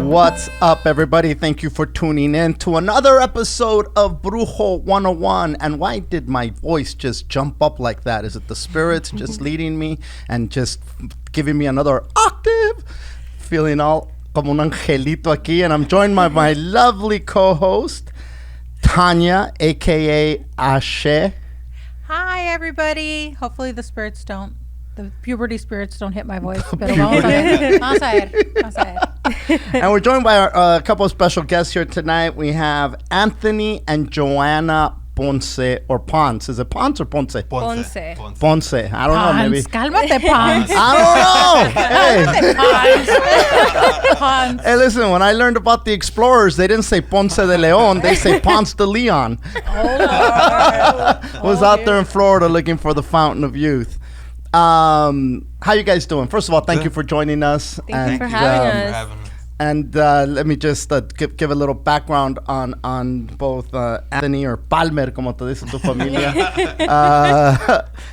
What's up, everybody? Thank you for tuning in to another episode of Brujo 101. And why did my voice just jump up like that? Is it the spirits just leading me and just giving me another octave? Feeling all como un angelito aquí. And I'm joined by my lovely co-host, Thanya, a.k.a. Ashe. Hi, everybody. Hopefully the puberty spirits don't hit my voice. Pero vamos a ver. And we're joined by a couple of special guests here tonight. We have Anthony and Joanna Ponce, or Ponce. Is it Ponce or Ponce? Ponce. Ponce. I don't know, maybe. Cálmate, Ponce. I don't know. Hey. Ponce. Hey, listen, when I learned about the explorers, they didn't say Ponce de Leon. They say Ponce de Leon. Was out there in Florida looking for the fountain of youth. How you guys doing? First of all, thank you for joining us. Thank you for having us. And let me just give a little background on both Anthony, or Palmer, como te dice tu familia,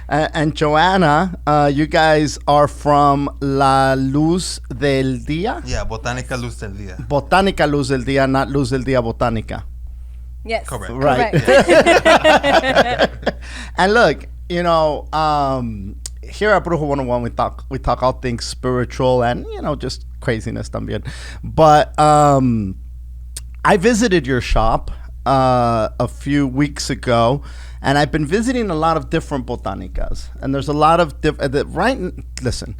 and Joanna. You guys are from La Luz del Dia? Yeah, Botanica Luz Del Dia. Botanica Luz del Dia, not Luz del Dia Botanica. Yes. Correct. Right. And look, you know, here at Brujo 101, we talk all things spiritual and, you know, just craziness también. But I visited your shop a few weeks ago, and I've been visiting a lot of different botanicas. And there's a lot of listen,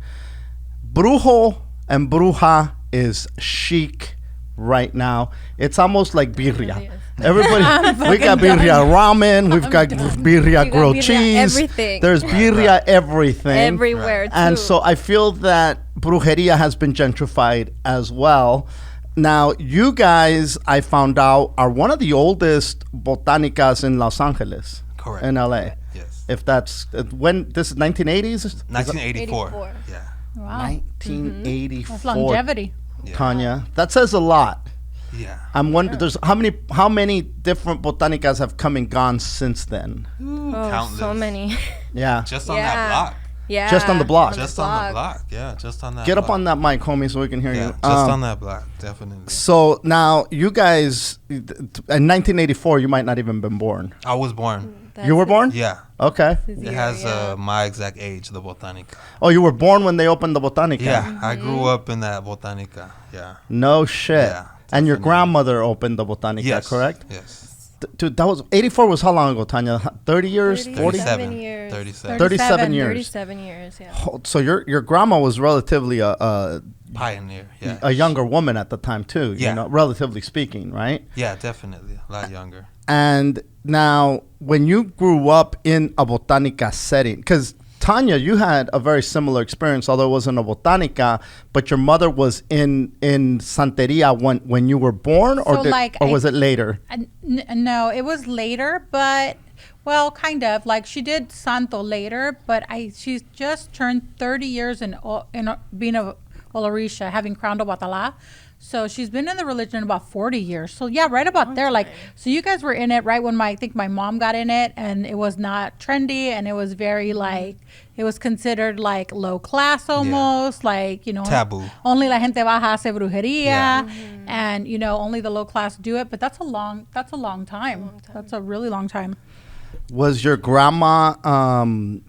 Brujo and Bruja is chic right now. It's almost like birria. Everybody, we got birria ramen, we've got birria grilled cheese. Everything. There's birria everything. Everywhere, too. And so I feel that brujeria has been gentrified as well. Now, you guys, I found out, are one of the oldest botanicas in Los Angeles. Correct. In LA. Yes. If that's, when, this is 1980s? 1984. Yeah. Wow. 1984. That's longevity. Yeah. Tanya, that says a lot. Yeah. I'm wondering, there's how many different botanicas have come and gone since then? Oh, Countless. so many. Yeah. Just on that block. Yeah. Just on the block. Just on the block. Yeah, just on that Get block. up on that mic, homie, so we can hear Yeah, you. just on that block, definitely. So now, you guys, in 1984, you might not even been born. I was born. You were born? Yeah. Okay. It has my exact age, the Botanica. Oh, you were born when they opened the Botanica? Yeah, I grew up in that Botanica. Yeah. No shit. Yeah, and your definitely. grandmother opened the Botanica, Yes. correct? Yes. Dude, that was 84 was how long ago, Tanya? 30 years? 40? 37 years. 37 years. 37 years, yeah. So your grandma was relatively a Pioneer, yeah. a younger woman at the time too, Yeah. you know, relatively speaking, right? Yeah, definitely. A lot younger. And now, when you grew up in a botanica setting, because Thanya, you had a very similar experience, although it wasn't a botanica, but your mother was in Santeria when you were born, or was it later? No, it was later, but, well, kind of. Like, she did Santo later, but she's just turned 30 years in being a Olarisha, having crowned a Batala. So she's been in the religion about 40 years. So yeah, right about there. Like, so you guys were in it right when I think my mom got in it, and it was not trendy, and it was very like, it was considered like low class almost, like, you know, taboo. Only la gente baja hace brujeria, and you know, only the low class do it. But that's a long time. That's a really long time. Was your grandma,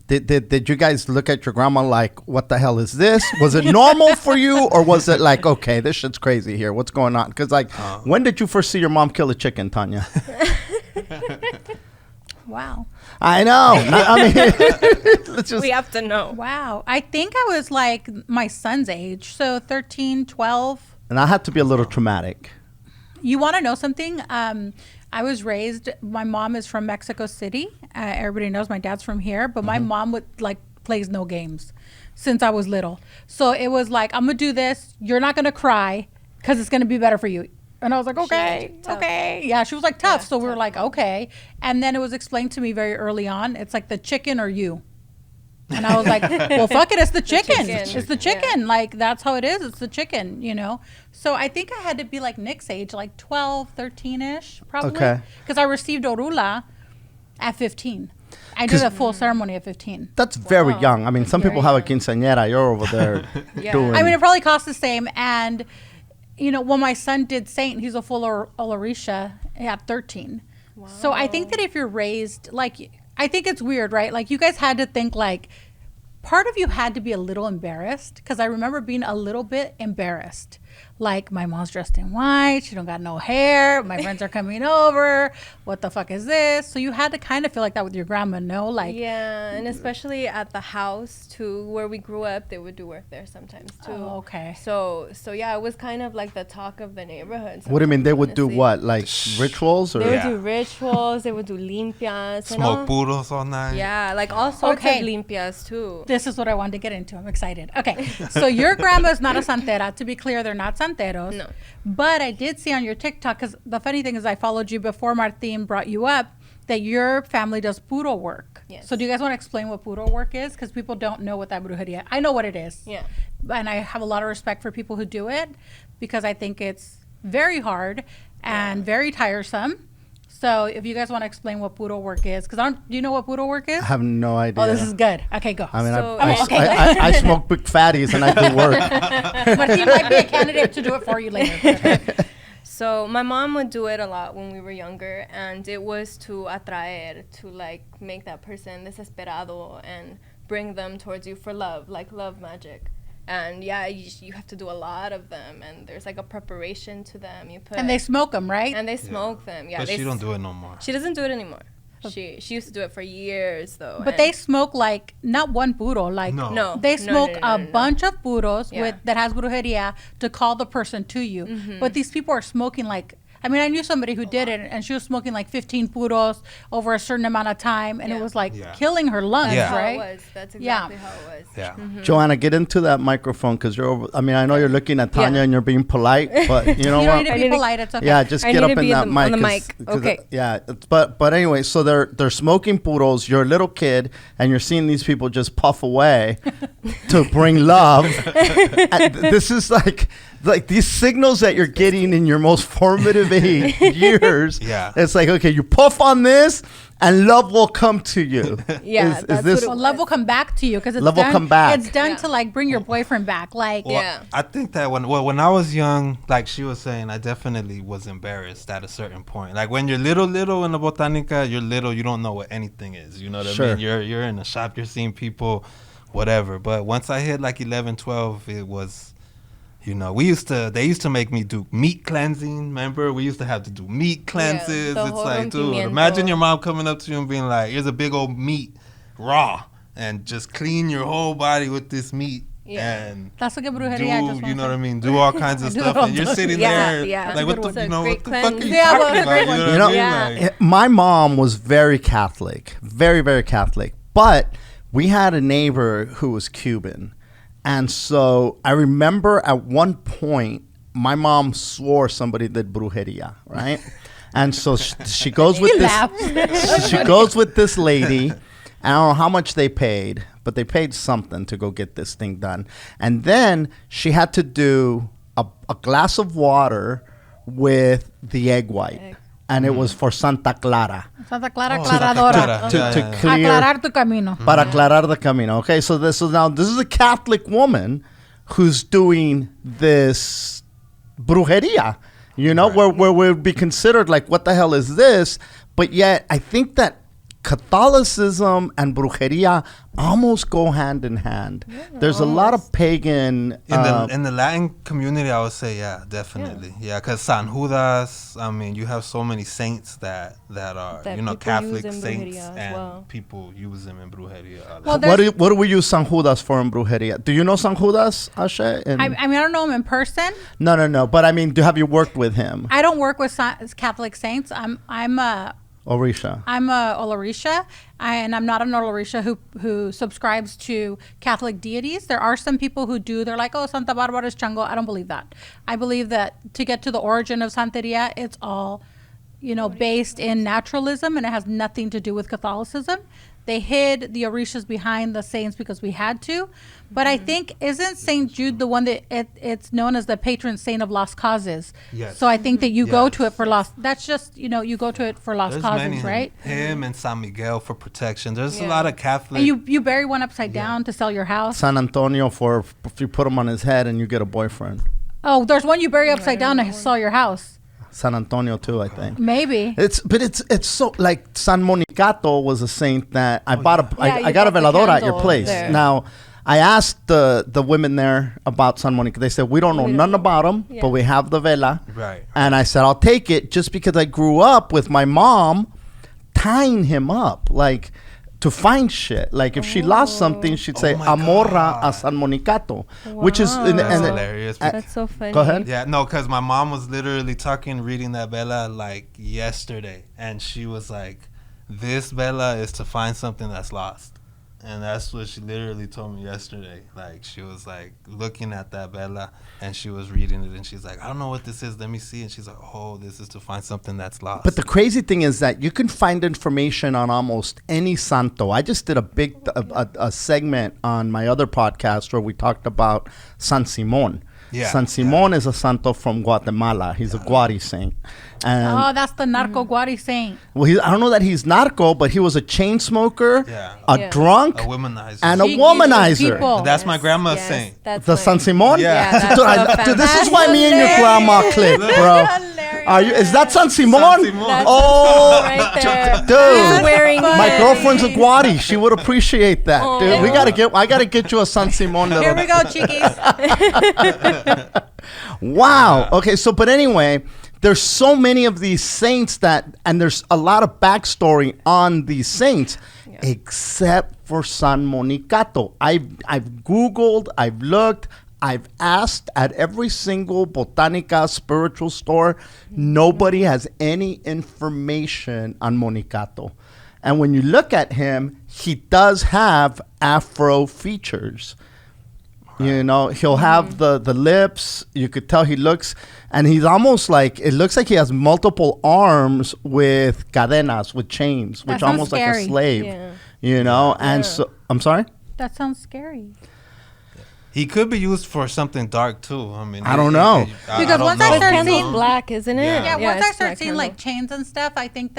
did you guys look at your grandma like, what the hell is this? Was it normal for you, or was it like, okay, this shit's crazy here, what's going on? Because like, when did you first see your mom kill a chicken, Thanya? Wow. I know. I mean, let's just... We have to know. Wow. I think I was like my son's age, so 13, 12. And that had to be a little traumatic. You want to know something? I was raised, my mom is from Mexico City. Everybody knows my dad's from here, but my mom plays no games since I was little. So it was like, I'm going to do this. You're not going to cry because it's going to be better for you. And I was like, okay. Yeah, she was like tough. So we were like, okay. And then it was explained to me very early on. It's like the chicken or you. And I was like, well, fuck it, it's the chicken. It's the chicken. Like, that's how it is. It's the chicken, you know? So I think I had to be like Nick's age, like 12, 13-ish, probably. Okay. Because I received Orula at 15. I did a full ceremony at 15. That's very young. I mean, some people have a quinceañera. You're over there doing... I mean, it probably costs the same. And when my son did Saint, he's a full Olarisha at 13. Wow. So I think that if you're raised, like, I think it's weird, right? Like, you guys had to think, like, part of you had to be a little embarrassed, because I remember being a little bit embarrassed. Like, my mom's dressed in white, she don't got no hair, my friends are coming over, what the fuck is this? So you had to kind of feel like that with your grandma, no? Like, yeah, and especially at the house too, where we grew up, they would do work there sometimes too. Oh, okay. So yeah, it was kind of like the talk of the neighborhood. What do you mean? They would do what? Like rituals? Or? They would do rituals, they would do limpias. Smoke puros all night. Yeah, like all sorts of limpias too. This is what I wanted to get into. I'm excited. Okay, so your grandma's not a santera. To be clear, they're not santeros. No. But I did see on your TikTok, because the funny thing is I followed you before Martin brought you up, that your family does puro work. Yes. So do you guys want to explain what puro work is? Because people don't know what that brujeria. I know what it is. Yeah. And I have a lot of respect for people who do it, because I think it's very hard and very tiresome. So if you guys want to explain what puro work is, because do you know what puro work is? I have no idea. Oh, this is good. Okay, go. I mean, So- I smoke big fatties and I do work. Martin might be a candidate to do it for you later. So my mom would do it a lot when we were younger, and it was to atraer, to like make that person desesperado and bring them towards you for love, like love magic. And yeah, you have to do a lot of them, and there's like a preparation to them. And they smoke them, right? And they smoke them. Yeah, But she don't do it no more. She doesn't do it anymore. She used to do it for years though. But they smoke like not one puro, like No. they smoke No. a bunch of puros Yeah. that has brujeria to call the person to you. But these people are smoking like, I mean, I knew somebody who did it, and she was smoking like 15 puros over a certain amount of time, and it was like killing her lungs, Yeah. right? How it was. That's exactly how it was. Yeah. Joanna, get into that microphone, because you're over. I mean, I know you're looking at Thanya and you're being polite, but you know You what? don't need to be polite. It's okay. Yeah, just I get need up to in be that on mic. the 'cause- mic. 'cause Okay. Yeah, but anyway, so they're smoking puros. You're a little kid, and you're seeing these people just puff away to bring love. And this is like these signals that you're getting in your most formative years. Yeah. It's like, okay, you puff on this, and love will come to you. Yeah, Is that's this? what it Well, love will come back to you, because it's Love will done. come back. It's done Yeah. to like bring your boyfriend back. Like, Well, Yeah. I think that when I was young, like she was saying, I definitely was embarrassed at a certain point. Like when you're little in the Botanica, you're little, you don't know what anything is. You know what I Sure. mean? You're in the shop, you're seeing people, whatever. But once I hit like 11, 12, it was, they used to make me do meat cleansing. Remember, we used to have to do meat cleanses. the It's like, dude, rompimiento. imagine your mom coming up to you and being like, here's a big old meat raw, and just clean your whole body with this meat. Yeah. And that's like a brujeria. do, you know what I mean? Do all kinds of Do stuff, it all and you're done. sitting Yeah, there, yeah. like, what That's the, a you know, great what the fuck are cleanse. you Yeah, well, talking it's a about? great You one. know You what know, I mean? Like, my mom was very Catholic, very, very Catholic. But we had a neighbor who was Cuban. And so I remember at one point, my mom swore somebody did brujeria, right? And so she goes with she goes with this lady. I don't know how much they paid, but they paid something to go get this thing done. And then she had to do a glass of water with the egg white. And it was for Santa Clara. Santa Clara, Oh, aclaradora. To clear, Aclarar tu camino. para aclarar the camino. Okay, so this is a Catholic woman who's doing this brujeria, where would be considered like, what the hell is this? But yet, I think that Catholicism and brujeria almost go hand in hand. There's a lot of pagan in the Latin community, I would say, yeah, definitely, yeah, because San Judas, I mean, you have so many saints that are That you know, people Catholic use in saints, brujeria as and well. people use them in brujeria. a lot. Well, there's- what do we use San Judas for in brujeria? Do you know San Judas, Ashe? I mean, I don't know him in person. No. But I mean, have you worked with him? I don't work with Catholic saints. I'm a Orisha. Olarisha, and I'm not an Olarisha who subscribes to Catholic deities. There are some people who do. They're like, oh, Santa Barbara is Chango. I don't believe that. I believe that to get to the origin of Santeria, it's all, based in naturalism, and it has nothing to do with Catholicism. They hid the Orishas behind the saints because we had to. But I think, isn't St. Jude the one that it's known as the patron saint of lost causes? Yes. So I think that you go Yes. to it for lost. That's just, you go to it for lost There's causes, many, right? him and San Miguel for protection. There's a Yeah. lot of Catholic. And you bury one upside down to sell your house. San Antonio for if you put him on his head and you get a boyfriend. Oh, there's one you bury upside down. I saw your house. San Antonio too, I think. Maybe. It's so like San Monicato was a saint that I bought I you got a got the veladora at your candle place. there. Now, I asked the women there about San Monica. They said we don't know nothing about them, Yeah. but we have the vela. Right. And I said I'll take it just because I grew up with my mom tying him up like to find shit. Like if she lost something, she'd say my Amorra God. a San Monicato, which is and That's and- hilarious. That's so funny. Go ahead. Yeah, no, because my mom was literally reading that Bella like yesterday, and she was like, "This Bella is to find something that's lost," and that's what she literally told me yesterday. Like she was like looking at that Bella, and she was reading it, and she's like, "I don't know what this is. Let me see." And she's like, "Oh, this is to find something that's lost." But the crazy thing is that you can find information on almost any santo. I just did a segment on my other podcast where we talked about San Simon. Yeah, San Simon is a santo from Guatemala. He's a Guari saint. And Oh, that's the narco guari saint. well, I don't know that he's narco, but he was a chain smoker, Yeah. a Yeah. drunk, a womanizer. and a He used womanizer. people. That's my grandma's saint. That's The my- San Simon? Yeah. that's Dude, so dude, this is fantastic. why me and your grandma click, bro. Is that San Simon? San Simon. That's Oh, right there. dude. He's wearing My his- girlfriend's a Guari. She would appreciate that, dude. Oh. I gotta get you a San Simon. Here we go, Chikis. Wow. Okay. So, but anyway, there's so many of these saints and there's a lot of backstory on these saints, except for San Monicato. I've Googled, I've looked, I've asked at every single Botanica spiritual store. Nobody has any information on Monicato. And when you look at him, he does have Afro features. You know, he'll have the lips. You could tell he looks, and he's almost like, it looks like he has multiple arms with cadenas, with chains, which sounds almost like a scary. slave. Yeah. You know, and so, I'm sorry? That sounds scary. He could be used for something dark too. I mean, I don't know. Because once I His start candle's seeing- black, isn't it? Yeah. Yeah, once I it's start black seeing candle. like chains and stuff, I think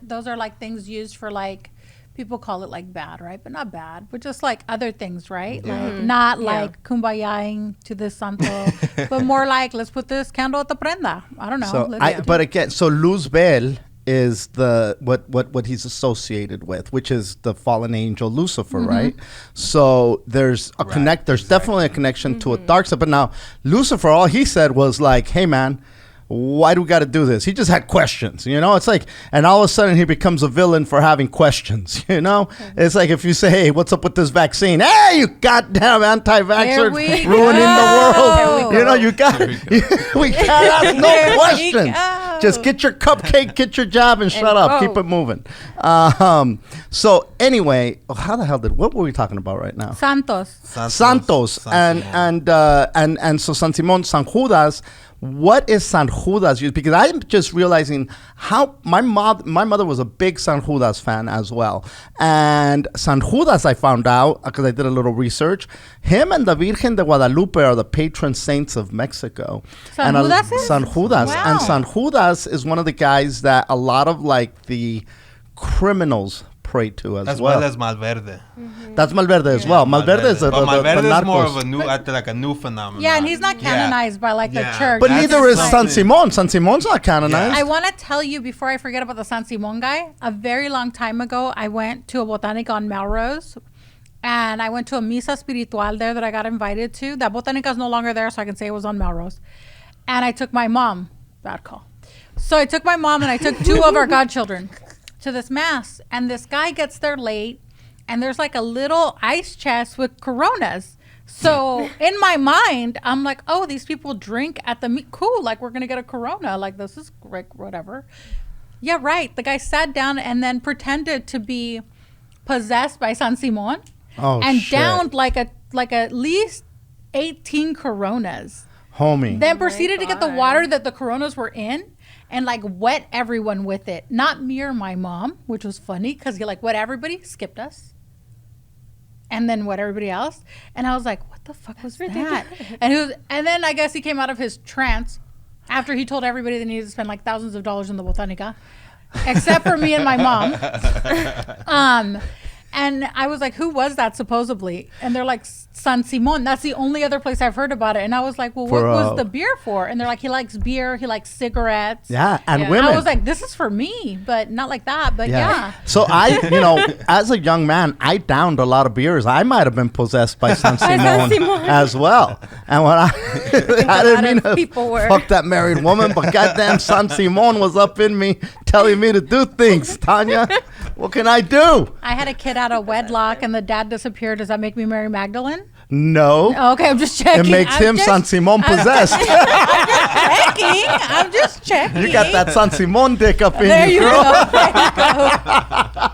those are like things used for like, people call it like bad, right? But not bad, but just like other things, right? Like not like kumbayaing to this santo, but more like, let's put this candle at the prenda. I don't know. So but again, so Luzbel is what he's associated with, which is the fallen angel Lucifer, right? So there's a there's definitely a connection to a dark side. But now Lucifer, all he said was like, "Hey man, why do we got to do this?" He just had questions, you know? It's like, and all of a sudden he becomes a villain for having questions, you know? It's like if you say, "Hey, what's up with this vaccine?" "Hey, you goddamn anti-vaxxer, Here we ruining the go. world." You know, you got, we can't ask no Here we questions. go. Just get your cupcake, get your job, and shut up. Keep it moving. So anyway, what were we talking about right now? Santos. Santos San Simon. and so San Simon, San Judas. What is San Judas used? Because I'm just realizing how my mother was a big San Judas fan as well. And San Judas, I found out because I did a little research, him and the Virgen de Guadalupe are the patron saints of Mexico. San and Judas is? San Judas. Wow. And San Judas is one of the guys that a lot of like the criminals pray to as well. As Malverde. That's Malverde as well. Malverde is the Malverde is more narcos. of a new, like a new phenomenon. Yeah, and he's not canonized by like the Yeah. church. But That's neither is San something. Simon. San Simon's not canonized. I want to tell you before I forget about the San Simon guy. A very long time ago, I went to a Botanica on Melrose, and I went to a misa espiritual there that I got invited to. That Botanica is no longer there, so I can say it was on Melrose. And I took my mom. Bad call. So I took my mom and I took two of our godchildren to this mass, and this guy gets there late, and there's like a little ice chest with Coronas. So in my mind, I'm like, oh, these people drink at the meet. Cool, like we're gonna get a Corona. Like this is great, whatever. Yeah, right. The guy sat down and then pretended to be possessed by San Simon, and shit. downed like at least 18 Coronas. Homie. Then proceeded to get the water that the Coronas were in and like wet everyone with it. Not me or my mom, which was funny because he like wet everybody, skipped us, and then wet everybody else. And I was like, what the fuck was that? And then I guess he came out of his trance after he told everybody they needed to spend like thousands of dollars in the Botanica, except for me and my mom. And I was like, who was that supposedly? And they're like, San Simon. That's the only other place I've heard about it. And I was like, well, what was the beer for? And they're like, he likes beer. He likes cigarettes. Yeah, and Yeah. women. I was like, this is for me, but not like that. But yeah. So as a young man, I downed a lot of beers. I might have been possessed by San Simon as well. And when I didn't mean to people were. fuck that married woman, but goddamn San Simon was up in me telling me to do things. Thanya, what can I do? I had a kid out of wedlock and the dad disappeared. Does that make me marry Magdalene? No. Oh, okay, I'm just checking. It makes him San Simon possessed. I'm just checking. You got that San Simon dick up in There you, you girl. go. There you go.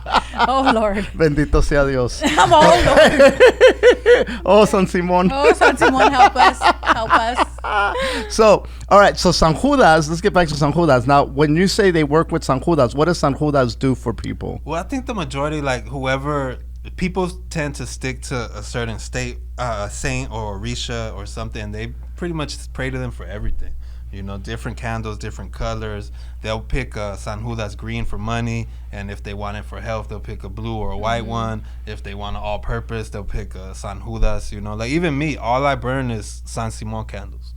Oh, Lord. Bendito sea Dios. I'm all Lord. Oh, San Simon. Oh, San Simon, help us. Help us. So, all right. So San Judas, let's get back to San Judas. Now, when you say they work with San Judas, what does San Judas do for people? Well, I think the majority, like whoever, people tend to stick to a certain state, a saint or a Risha or something. They pretty much pray to them for everything. You know, different candles, different colors. They'll pick a San Judas green for money, and if they want it for health, they'll pick a blue or a white one. If they want it all-purpose, they'll pick a San Judas. You know, like even me, all I burn is San Simon candles.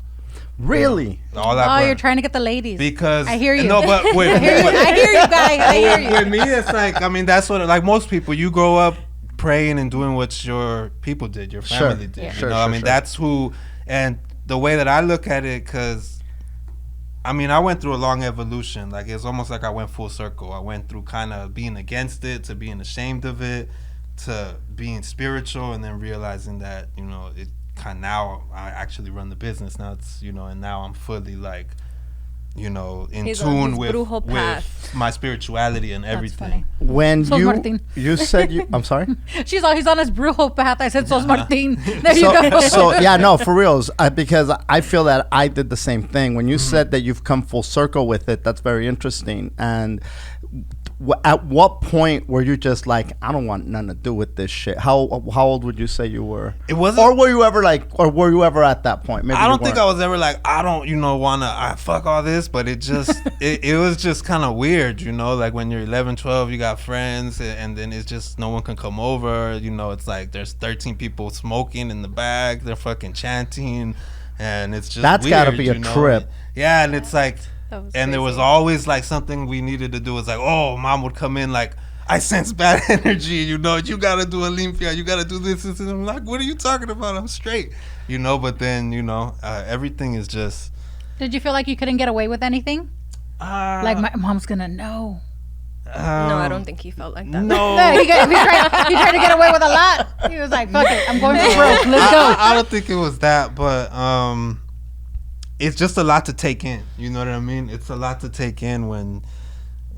Really? All I Oh, burn. you're trying to get the ladies. Because I hear you. No, but I hear you, guys. I hear you. with me, it's like, I mean, that's what, like most people, you grow up praying and doing what your people did, your family did. Yeah. You know, I mean, that's who, and the way that I look at it, because, I mean, I went through a long evolution. Like, it's almost like I went full circle. I went through kind of being against it, to being ashamed of it, to being spiritual, and then realizing that, you know, it kind of, now I actually run the business. Now it's, you know, and now I'm fully like, you know, in He's on tune his with brujo path. my spirituality and That's everything. When Sos Martin. you said you, I'm sorry. He's on his brujo path. I said, Sos Martin. There you go. So yeah, no, for reals, because I feel that I did the same thing. When you said that you've come full circle with it, that's very interesting. And at what point were you just like, I don't want nothing to do with this shit? How old would you say you were? It wasn't, or were you ever at that point? Maybe I don't you think weren't. I was ever like, I don't, you know, want to fuck all this, but it just, it was just kind of weird, you know, like when you're 11, 12, you got friends, and then it's just, no one can come over, you know, it's like there's 13 people smoking in the back, they're fucking chanting, and it's just That's weird, gotta be a you know? trip. Yeah, and it's like, That was and there was crazy. always like something we needed to do. It's like, oh, mom would come in like, I sense bad energy, you know, you gotta do a limpia, you gotta do this, and I'm like, what are you talking about? I'm straight, you know. But then, you know, everything is just. Did you feel like you couldn't get away with anything? Like, my mom's going to know. No, I don't think he felt like that. No, No, he tried to get away with a lot. He was like, fuck it, I'm going for broke. Let's go. I don't think it was that, but it's just a lot to take in. You know what I mean? It's a lot to take in when.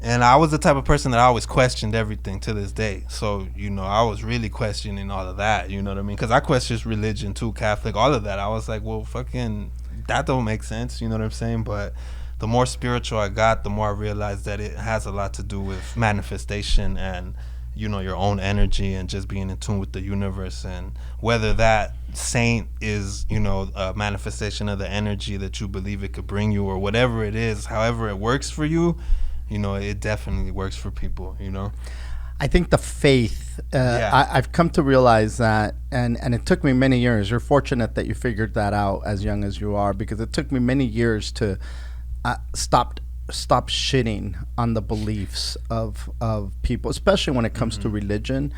And I was the type of person that I always questioned everything to this day. So, you know, I was really questioning all of that. You know what I mean? Because I questioned religion too, Catholic, all of that. I was like, well, fucking, that don't make sense. You know what I'm saying? But the more spiritual I got, the more I realized that it has a lot to do with manifestation and, you know, your own energy and just being in tune with the universe. And whether that saint is, you know, a manifestation of the energy that you believe it could bring you, or whatever it is, however it works for you, you know, it definitely works for people, you know? I think the faith, Yeah. I've come to realize that, and it took me many years. You're fortunate that you figured that out as young as you are, because it took me many years to stop shitting on the beliefs of people, especially when it comes to religion.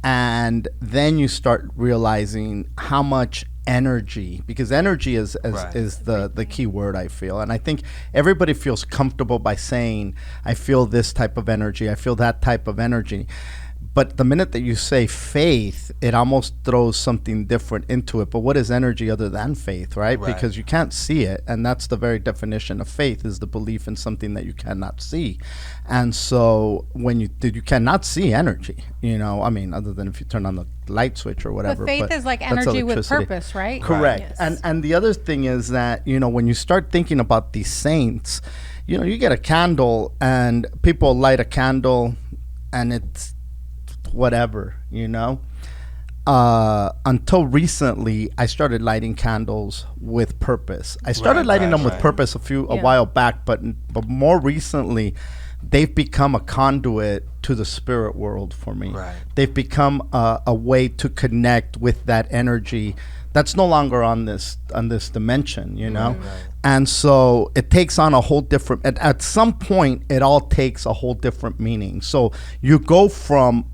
And then you start realizing how much energy, because energy is Right. the key word, I feel. And I think everybody feels comfortable by saying, I feel this type of energy, I feel that type of energy. But the minute that you say faith, it almost throws something different into it. But what is energy other than faith, right? Right. Because you can't see it. And that's the very definition of faith, is the belief in something that you cannot see. And so when you cannot see energy, you know, I mean, other than if you turn on the light switch or whatever. But faith is like that's energy with electricity. purpose, right? Correct. Yes. And the other thing is that, you know, when you start thinking about these saints, you know, you get a candle and people light a candle and it's whatever, you know. Until recently, I started lighting candles with purpose. I started lighting them with purpose a while back, but more recently, they've become a conduit to the spirit world for me. Right. They've become a way to connect with that energy that's no longer on this dimension, you know. Right. And so it takes on a whole different. At some point, it all takes a whole different meaning. So you go from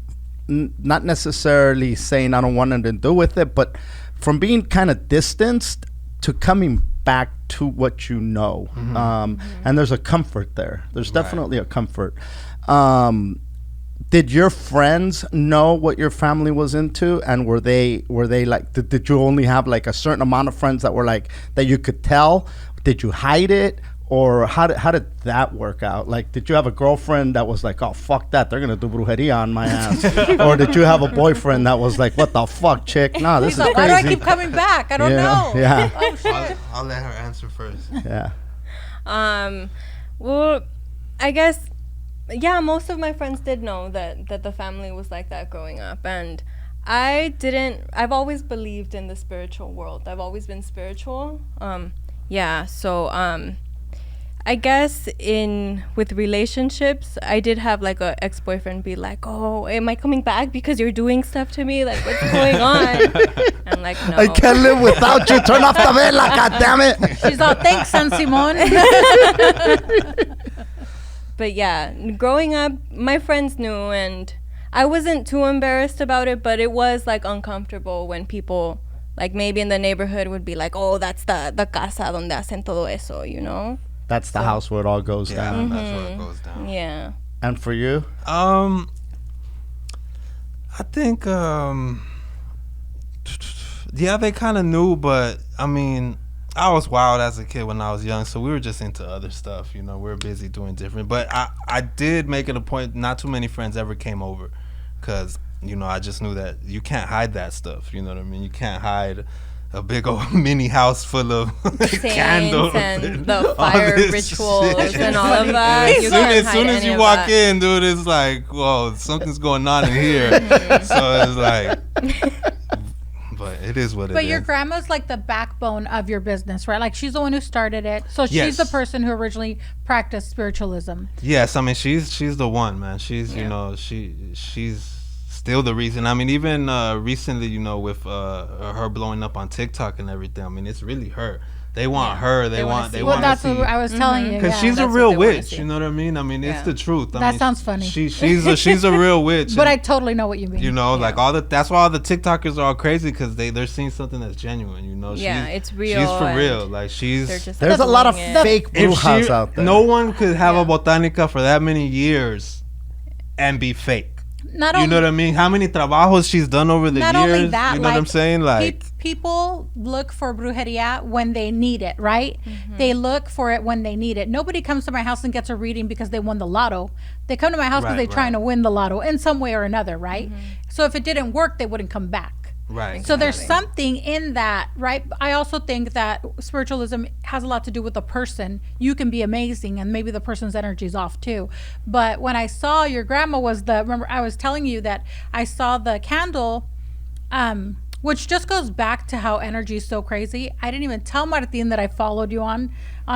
not necessarily saying I don't want anything to do with it, but from being kind of distanced to coming back to what you know. And there's a comfort there. There's definitely a comfort. Did your friends know what your family was into, and were they like, did you only have like a certain amount of friends that were like, that you could tell? Did you hide it, or how did that work out? Like, did you have a girlfriend that was like, oh fuck that, they're gonna do brujeria on my ass? Or did you have a boyfriend that was like, what the fuck, chick? Nah, this is crazy. Why do I keep coming back? I don't know. Yeah. Oh shit. I'll let her answer first. Yeah. Well, I guess, yeah, most of my friends did know that the family was like that growing up, and I've always believed in the spiritual world. I've always been spiritual. So I guess with relationships, I did have like a ex-boyfriend be like, oh, am I coming back because you're doing stuff to me? Like, what's going on? I'm like, no. I can't live without you. Turn off the vela, goddammit. She's all, thanks, San Simon. But yeah, growing up, my friends knew, and I wasn't too embarrassed about it, but it was like uncomfortable when people, like maybe in the neighborhood, would be like, oh, that's the casa donde hacen todo eso, you know? That's the house where it all goes down. That's where it goes down. Yeah. And for you? I think, yeah, they kind of knew, but I mean, I was wild as a kid when I was young, so we were just into other stuff, you know. We were busy doing different. But I did make it a point, not too many friends ever came over, because, you know, I just knew that you can't hide that stuff, you know what I mean? You can't hide a big old mini house full of candles and the fire rituals shit. and all of that. As soon as you walk in, dude, it's like, whoa, something's going on in here. So it's like, but it is what it is. But your grandma's like the backbone of your business, right? Like, she's the one who started it. So she's Yes. the person who originally practiced spiritualism. Yes, I mean, she's the one, man. She's, you know, she's still the reason. I mean, even recently, you know, with her blowing up on TikTok and everything, I mean, it's really her. They want her. They want Well, that's to see. what I was telling you. Because Yeah. she's a That's real what they wanna witch, see. you know what I mean? I mean, it's the truth. I That mean, sounds funny. She's a real witch. But and, I totally know what you mean. you know, like that's why all the TikTokers are all crazy, because they're seeing something that's genuine. You know, Yeah, it's real. She's for and real. Like they're just There's a lot of doing it. fake if brujas out there. no one could have a Botanica for that many years and be fake. Not You only, know what I mean? How many trabajos she's done over the not years? only that, you know what I'm saying? Like, people look for brujeria when they need it, right? They look for it when they need it. Nobody comes to my house and gets a reading because they won the lotto. They come to my house because Right, they're trying right. to win the lotto in some way or another, right? So if it didn't work, they wouldn't come back. right. So there's something in that, right? I also think that spiritualism has a lot to do with the person. You can be amazing, and maybe the person's energy's off too. But when I saw your grandma remember I was telling you that I saw the candle, which just goes back to how energy is so crazy. I didn't even tell Martin that I followed you on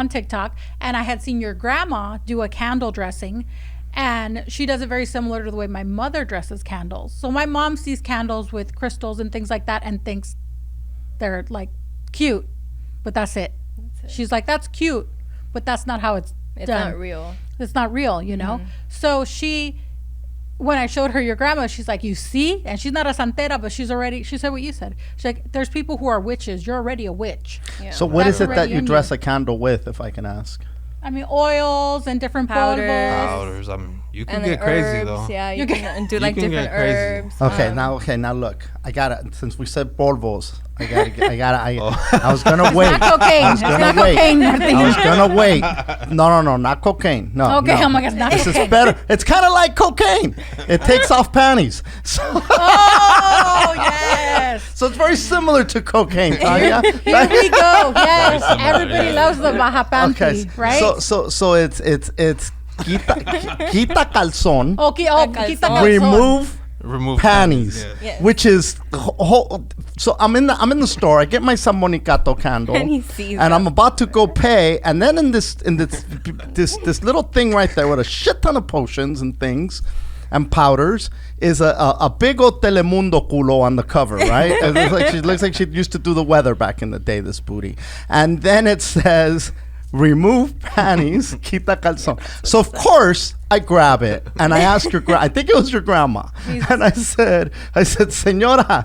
TikTok, and I had seen your grandma do a candle dressing. And she does it very similar to the way my mother dresses candles. So my mom sees candles with crystals and things like that and thinks they're like cute, but that's it. She's like, that's cute, but that's not how it's done. not real. It's not real, you know? So when I showed her your grandma, she's like, you see? And she's not a santera, but she said what you said. She's like, there's people who are witches. You're already a witch. Yeah. So what is That's it that already you in dress you. a candle with, if I can ask? I mean, oils and different Powders. Powders. I mean, you can And get then crazy herbs, though. yeah, you You can do like can different get crazy. herbs. Okay, now look. I gotta, since we said polvos, I was gonna wait. It's not cocaine. It's not cocaine, Martin. I was gonna wait. No, not cocaine. No. Okay, no. oh my God, it's not This cocaine. is better. It's kind of like cocaine. It takes off panties. So, Oh, yes. so it's very similar to cocaine, Thanya. Here we go. Yes. similar, Everybody yeah. loves the Baja Panty, Okay, right? so it's quita calzón, Okay, Quita quita calzón. calzón. remove Remove panties, yeah. Yes. which is so I'm in the store. I get my San Monicato candle, And he sees and it. I'm about to go pay, and then in this little thing right there with a shit ton of potions and things and powders is a big old Telemundo culo on the cover, right? It looks like she used to do the weather back in the day, this booty. And then it says, remove panties, quita calzón. So of course I grab it and I ask I think it was your grandma, and I said, señora,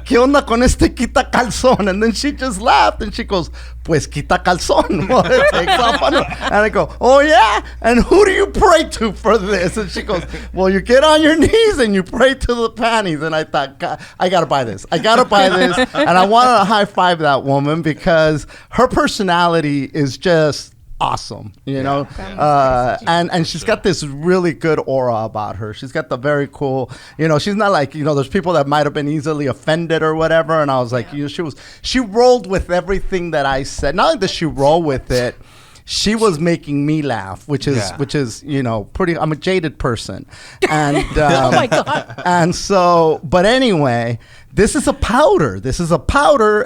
¿qué onda con este quita calzón? And then she just laughed and she goes, pues quita calzón. Well, it takes off on her. And I go, oh yeah? And who do you pray to for this? And she goes, well, you get on your knees and you pray to the panties. And I thought, God, I gotta buy this. And I wanted to high five that woman because her personality is just awesome, you know. And she's got this really good aura about her. She's got the very cool, you know, she's not like, you know, there's people that might have been easily offended or whatever, and I was like, you know, she rolled with everything that I said. Not only did she roll with it, she was making me laugh, which is, you know, pretty. I'm a jaded person, and Oh my God. and so, but anyway, this is a powder,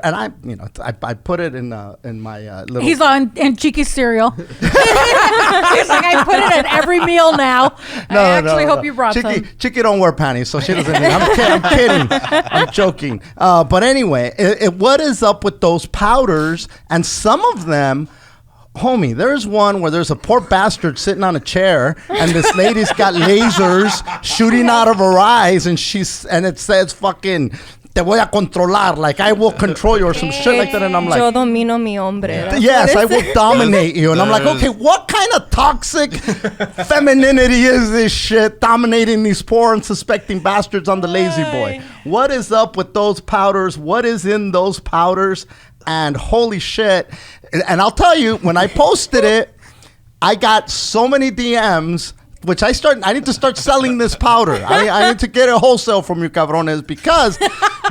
and I put it in my little. He's in Chiki's cereal. He's like, I put it in every meal now. I actually hope you brought some. Chiki don't wear panties, so she doesn't need. I'm kidding. I'm joking. But anyway, what is up with those powders? And some of them. Homie, there's one where there's a poor bastard sitting on a chair, and this lady's got lasers shooting out of her eyes, and it says fucking "Te voy a controlar," like I will control you or some shit like that, and I'm like, Yo domino mi hombre. That's yes, I what it will dominate you, and I'm like, okay, what kind of toxic femininity is this shit dominating these poor unsuspecting bastards on the Lazy Boy? What is up with those powders? What is in those powders? And holy shit. And I'll tell you, when I posted it, I got so many DMs, which I need to start selling this powder. I need to get it wholesale from you cabrones, because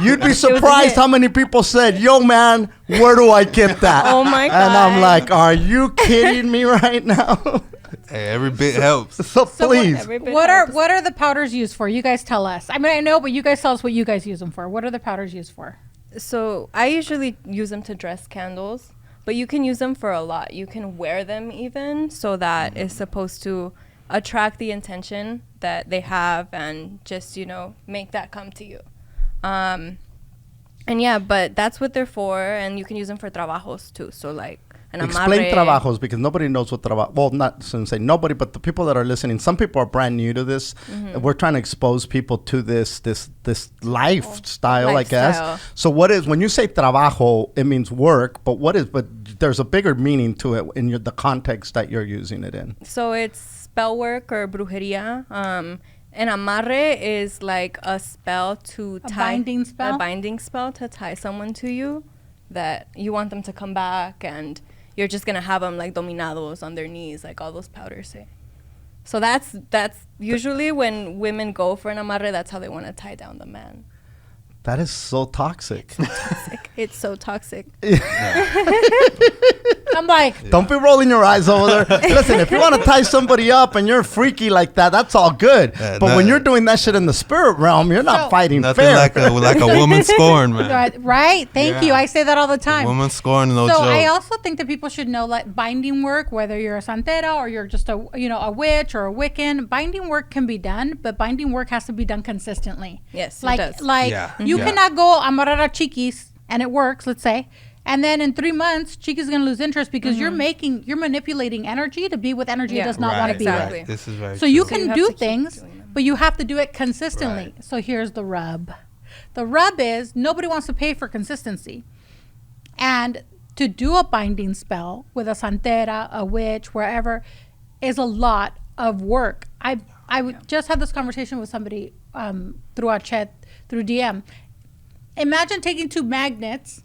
you'd be surprised how many people said, yo man, where do I get that? Oh my God. And I'm like, are you kidding me right now? Hey, every bit helps. So please. What are the powders used for? You guys tell us. I mean, I know, but you guys tell us what you guys use them for. What are the powders used for? So I usually use them to dress candles, but you can use them for a lot. You can wear them even, so that it's supposed to attract the intention that they have and just, you know, make that come to you. And yeah, but that's what they're for, and you can use them for trabajos too. So like an Explain amarre. trabajos, because nobody knows what trabajo. Well, not to say nobody, but the people that are listening. Some people are brand new to this. We're trying to expose people to this lifestyle, I guess. So what is, when you say trabajo, it means work, but there's a bigger meaning to it in the context that you're using it in. So it's spell work or brujeria. An amarre is like a spell to tie. A binding spell to tie someone to you, that you want them to come back, and you're just going to have them like dominados on their knees, like all those powders say. So that's usually when women go for an amarre, that's how they want to tie down the man. That is so toxic. It's so toxic. I'm like, Don't be rolling your eyes over there. Listen, if you want to tie somebody up and you're freaky like that, that's all good. But when you're doing that shit in the spirit realm, you're not fighting Nothing fair. like a woman scorn, man. right? Thank you. I say that all the time. Woman scorn, no So joke. I also think that people should know, like, binding work, whether you're a santera or you're just a witch or a Wiccan, binding work can be done, but binding work has to be done consistently. Yes, like, it does. Like, Yeah. you cannot go amarrar a Chiquis and it works, let's say, and then in 3 months, Chiqui's going to lose interest because you're manipulating energy to be with energy it does not want to be exactly. with. This is very So you true. can have do to keep things, doing them. but you have to do it consistently. Right. So here's the rub. The rub is nobody wants to pay for consistency. And to do a binding spell with a santera, a witch, wherever, is a lot of work. I just had this conversation with somebody through our chat, through DM. Imagine taking two magnets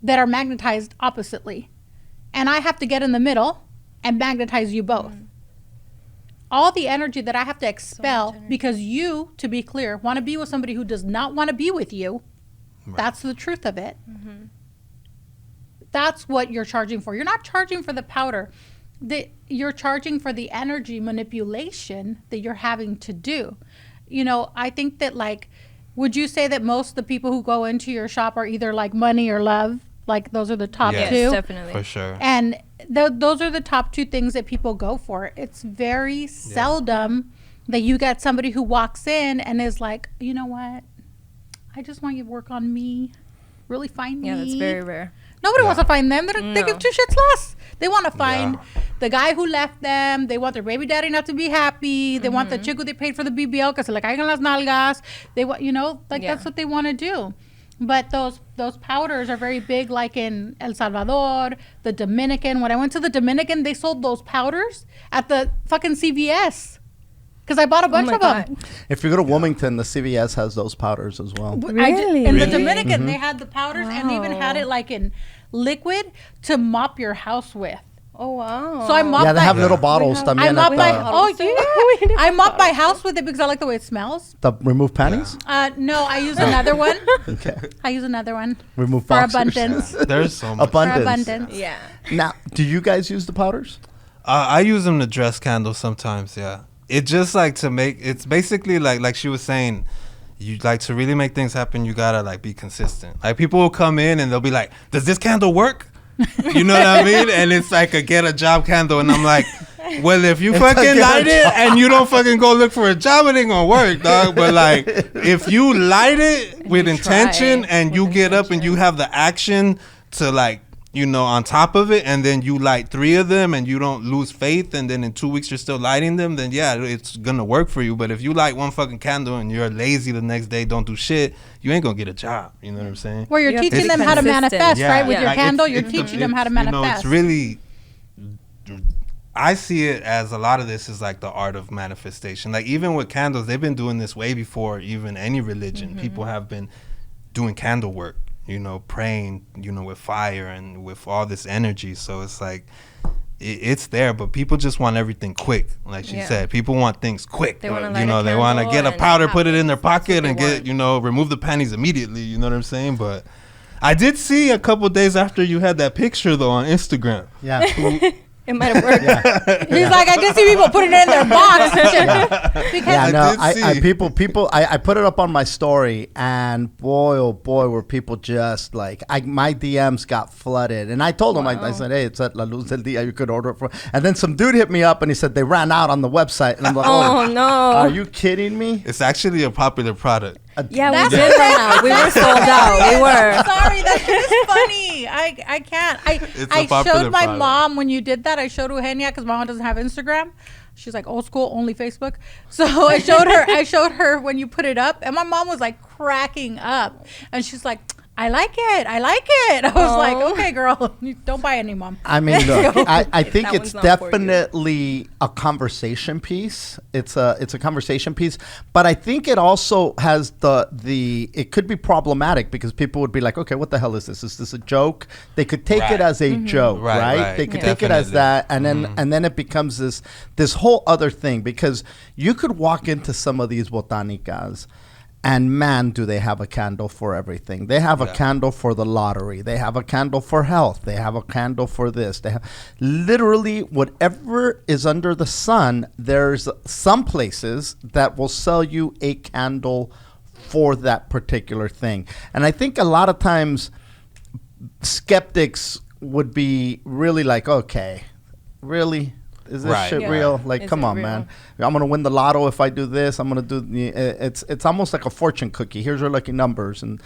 that are magnetized oppositely, and I have to get in the middle and magnetize you both. All the energy that I have to expel because you, to be clear, want to be with somebody who does not want to be with you. Right. That's the truth of it. That's what you're charging for. You're not charging for the powder. You're charging for the energy manipulation that you're having to do. you know, I think that like, would you say that most of the people who go into your shop are either like money or love? Like those are the top Yes, two? Yes, definitely. For sure. And those are the top two things that people go for. It's very seldom that you get somebody who walks in and is like, you know what? I just want you to work on me. Really find me. Yeah, that's very rare. Nobody wants to find them. They give two shits less. They want to find Yeah. the guy who left them. They want their baby daddy not to be happy. They want the chick who they paid for the BBL because like, I las nalgas. They want, you know, like that's what they want to do. But those powders are very big, like in El Salvador, the Dominican. When I went to the Dominican, they sold those powders at the fucking CVS. Because I bought a bunch of them. If you go to Wilmington, the CVS has those powders as well. In the Really? Dominican, they had the powders and they even had it like in liquid to mop your house with. Oh, wow. So I mopped Yeah, they have my, little bottles I también mopped my at I mopped my house with it because I like the way it smells. the remove panties. No, I use another one. Okay, I use another one remove for boxers. abundance. There's so much. For Abundance. abundance. Yeah. Now, do you guys use the powders? I use them to dress candles sometimes. Yeah, it just like to make. It's basically like she was saying. You like to really make things happen. You gotta like be consistent. Like people will come in and they'll be like, "Does this candle work?" You know what I mean? And it's like a get a job candle, and I'm like, well, if you fucking light it and you don't fucking go look for a job, it ain't gonna work, dog. But like, if you light it with intention and you get up and you have the action to like, you know, on top of it, and then you light 3 of them and you don't lose faith, and then in 2 weeks you're still lighting them, then yeah, it's gonna work for you. But if you light one fucking candle and you're lazy the next day, don't do shit, you ain't gonna get a job. You know what I'm saying? Where you're You have to teaching be them how to consistent. manifest, Yeah. right? With Yeah. your Like, candle, you're it's teaching them how to you know, manifest. it's really, I see it as a lot of this is like the art of manifestation. Like even with candles, they've been doing this way before even any religion. People have been doing candle work, you know, praying, you know, with fire and with all this energy. So it's like, it's there, but people just want everything quick. Like she said, people want things quick. They wanna you light know, a they want to candle get a and powder, have put it in their that's what pocket, they and get, want. you know, remove the panties immediately. You know what I'm saying? But I did see a couple days after you had that picture though on Instagram. Yeah. It might have worked. He's like, I can see people putting it in their box. Because Yeah, no, did I see. people, I put it up on my story, and boy, oh boy, were people just like, my DMs got flooded, and I told them, I said, hey, it's at La Luz Del Dia, you could order it for, and then some dude hit me up, and he said they ran out on the website, and I'm like, Oh, no. are you kidding me? It's actually a popular product. Yeah, That's we did run out. We were sold out. We were. Sorry, that shit is funny. I can't. It's a I popular showed my product. mom when you did that. I showed Eugenia because my mom doesn't have Instagram. She's like old school, only Facebook. So I showed her when you put it up, and my mom was like cracking up, and she's like, I like it. I was like, okay, girl, you don't buy any, mom. I mean, look, I think That it's one's not for you. definitely a conversation piece. It's a conversation piece, but I think it also has it could be problematic because people would be like, okay, what the hell is this? Is this a joke? They could take it Right. as a joke, Right, right? right. They could Yeah. take it as Definitely. that, and then it becomes this whole other thing because you could walk into some of these botanicas. And man, do they have a candle for everything. They have a candle for the lottery. They have a candle for health. They have a candle for this. They have literally whatever is under the sun. There's some places that will sell you a candle for that particular thing. And I think a lot of times skeptics would be really like, okay, really? Is this Right. shit Yeah. real? Like, Is come it on, real? man. I'm gonna win the lotto if I do this. I'm gonna do. It's almost like a fortune cookie. Here's your lucky numbers, and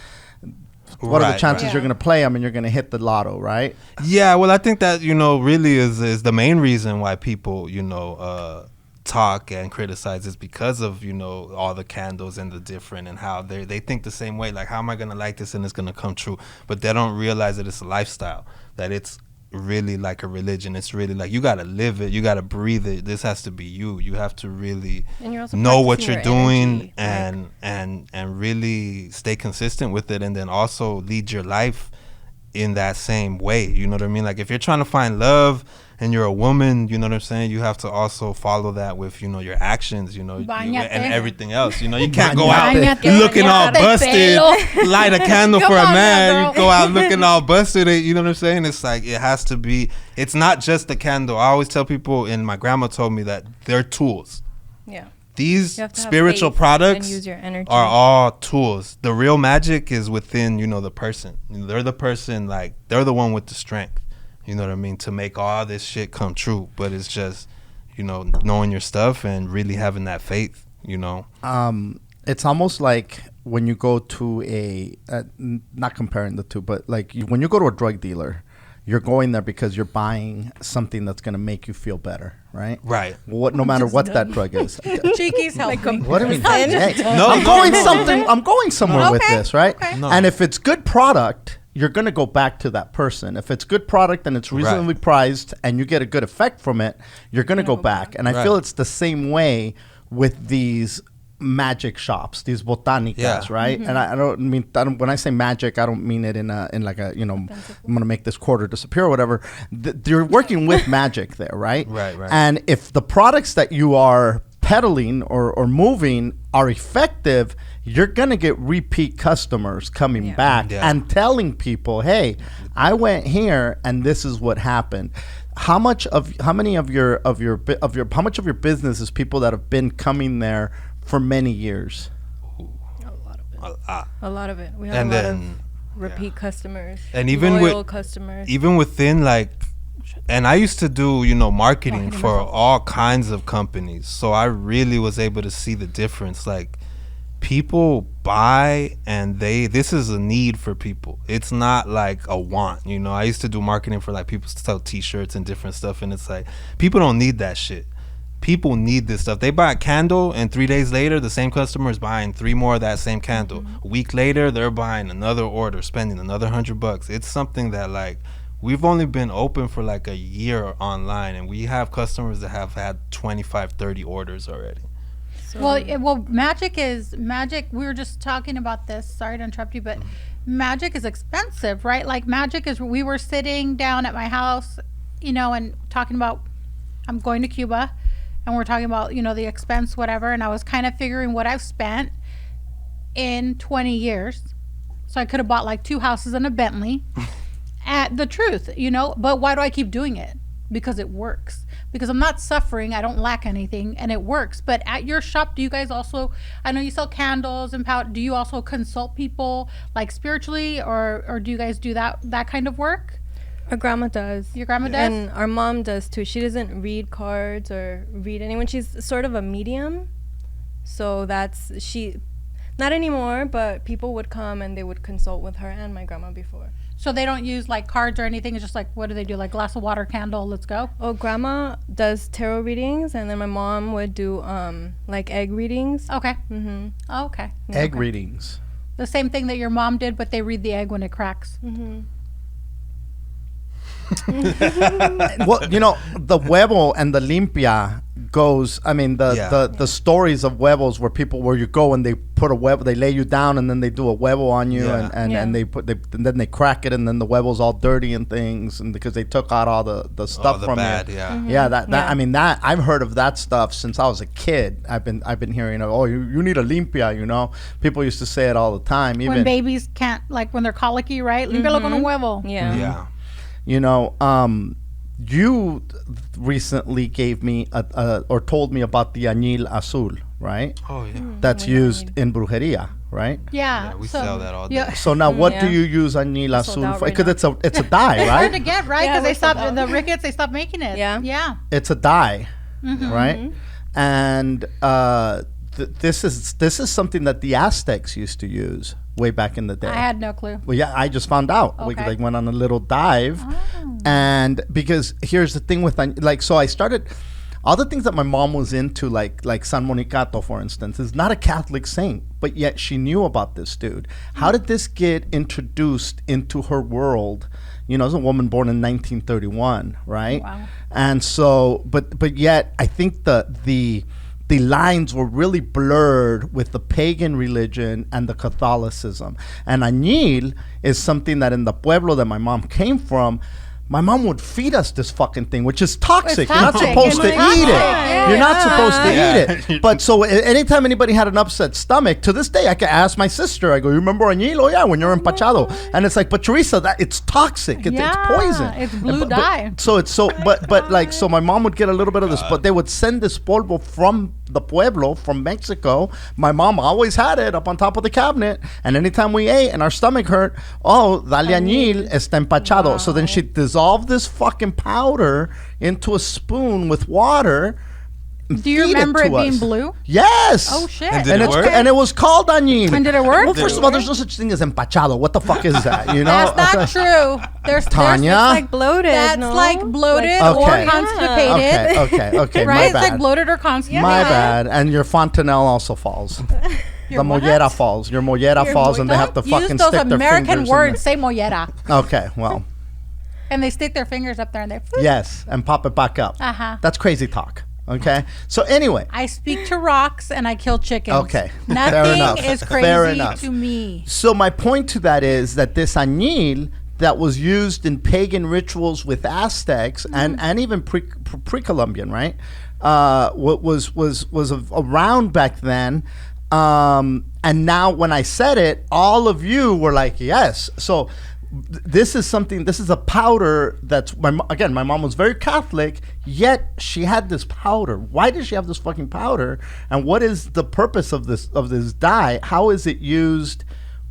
what are the Right, chances right. you're gonna play them and you're gonna hit the lotto, right? Yeah, well, I think that, you know, really is the main reason why people, you know, talk and criticize is because of, you know, all the candles and the different and how they think the same way. Like, how am I going to like this and it's going to come true? But they don't realize that it's a lifestyle, that it's really like a religion. It's really like you got to live it. You got to breathe it. This has to be you. You have to really And you're also know what practicing you're your doing energy, and really stay consistent with it, and then also lead your life in that same way. You know what I mean? Like if you're trying to find love and you're a woman, you know what I'm saying, you have to also follow that with, you know, your actions, you know, Bañate. and everything else. You know, you can't go out Bañate. looking all Bañate, busted, pelo. light a candle Come for a on, man, girl. you go out looking all busted, you know what I'm saying? It's like, it has to be, it's not just the candle. I always tell people, and my grandma told me that they're tools. Yeah. these You have to have spiritual faith products and use your energy. are all tools. The real magic is within, the person. They're the person, like, they're the one with the strength. You know what I mean? To make all this shit come true. But it's just, knowing your stuff and really having that faith, It's almost like when you go to not comparing the two, but like when you go to a drug dealer, you're going there because you're buying something that's going to make you feel better, right? Right. No matter what that drug is. Chiki's helping. What do you mean? Hey, No, I'm going somewhere with Okay, this, right? okay. No. And if it's good product, you're going to go back to that person. If it's good product and it's reasonably priced and you get a good effect from it, you're going to go back. And I feel it's the same way with these magic shops, these botanicas, right? And I don't mean when I say magic, I don't mean it in like a I'm gonna make this quarter disappear or whatever. You're working with magic there, right? Right. And if the products that you are peddling or moving are effective, you're gonna get repeat customers coming back and telling people, "Hey, I went here and this is what happened." How much of your business is people that have been coming there for many years? A lot of it. We have a lot of repeat customers. And even loyal customers. Even within and I used to do, marketing for all kinds of companies. So I really was able to see the difference. Like, people buy and this is a need for people. It's not like a want, I used to do marketing for like people sell t-shirts and different stuff, and it's like people don't need that shit. People need this stuff. They buy a candle and 3 days later the same customer is buying 3 more of that same candle. A week later they're buying another order, spending another $100. It's something that like we've only been open for like a year online, and we have customers that have had 25-30 orders already. Well, magic. We were just talking about this. Sorry to interrupt you, but magic is expensive, right? Like magic is. We were sitting down at my house, and talking about I'm going to Cuba, and we're talking about the expense, whatever. And I was kind of figuring what I've spent in 20 years, so I could have bought like 2 houses and a Bentley. At the truth, But why do I keep doing it? Because it works. Because I'm not suffering. I don't lack anything, and it works. But at your shop, do you guys also, I know you sell candles and powder. Do you also consult people like spiritually, or do you guys do that kind of work? Our grandma does. Your grandma does? And our mom does too. She doesn't read cards or read anyone. She's sort of a medium. So not anymore, but people would come and they would consult with her and my grandma before. So they don't use like cards or anything. It's just like, what do they do? Like glass of water, candle, let's go. Oh, grandma does tarot readings, and then my mom would do like egg readings. Okay. Mm-hmm. Oh, okay. Egg readings. The same thing that your mom did, but they read the egg when it cracks. Mm-hmm. Well, the huevo and the limpia goes. I mean, the stories of huevos where you go and they put a huevo, they lay you down and then they do a huevo on you and then they crack it and then the huevo's all dirty and things, and because they took out all the stuff from bad, you. yeah. Mm-hmm. I mean that I've heard of that stuff since I was a kid. I've been hearing, you need a limpia. People used to say it all the time. Even when babies can't, like when they're colicky, right? Limpialo con un huevo. Yeah. You recently gave me or told me about the añil azul, right? Oh yeah. That's used in brujeria, right? Yeah. We sell that all day. Yeah. So now, what do you use añil azul out for? right Because it's a dye, It's hard to right? get, right? Yeah, Because they we're sold stopped out. the rickets. They stopped making it. Yeah. Yeah. It's a dye, Mm-hmm. right? And this is something that the Aztecs used to use way back in the day. I had no clue. Well, yeah, I just found out. We Okay. went on a little dive, and because here's the thing with so I started all the things that my mom was into, like San Monicato, for instance, is not a Catholic saint, but yet she knew about this dude. How did this get introduced into her world? As a woman born in 1931, right? Wow. And so, but yet, I think the lines were really blurred with the pagan religion and the Catholicism. And añil is something that in the pueblo that my mom came from, my mom would feed us this fucking thing, which is toxic. You're not toxic. supposed to It's eat it. toxic. You're not supposed to Yeah. eat it. But so anytime anybody had an upset stomach, to this day, I can ask my sister, I go, you remember añil? Oh yeah, when you're empachado. And it's like, but Teresa, it's toxic. It's poison. It's blue dye. So my mom would get a little bit of this, but they would send this polvo from the pueblo from Mexico. My mom always had it up on top of the cabinet, and anytime we ate and our stomach hurt, dale añil está empachado. Wow. So then she dissolved this fucking powder into a spoon with water. Do you remember it being blue? Yes. Oh shit! And did it work? And it was called añil. And did it work? Well, first of all, there's no such thing as empachado. What the fuck is that? You know? That's not true. There's Tanya? It's like bloated. That's no? like bloated Like- or Okay. constipated. Okay. Right? My It's bad. like bloated or constipated. My bad. And your fontanelle also falls. Your The what? mollera falls. Your mollera Your falls, and they have to Use fucking those stick their American fingers. words. Say mollera. Okay, well, And they stick their fingers up there and they. yes, and pop it back up. Uh-huh. That's crazy talk. Okay, so anyway, I speak to rocks and I kill chickens. Okay. Fair Nothing enough. is Fair crazy enough. to me. so my point to that is that this añil that was used in pagan rituals with Aztecs and even pre-Columbian, right? Was around back then. And now when I said it, all of you were like, yes. So this is a powder that's, again, my mom was very Catholic, yet she had this powder. Why does she have this fucking powder? And what is the purpose of this dye? How is it used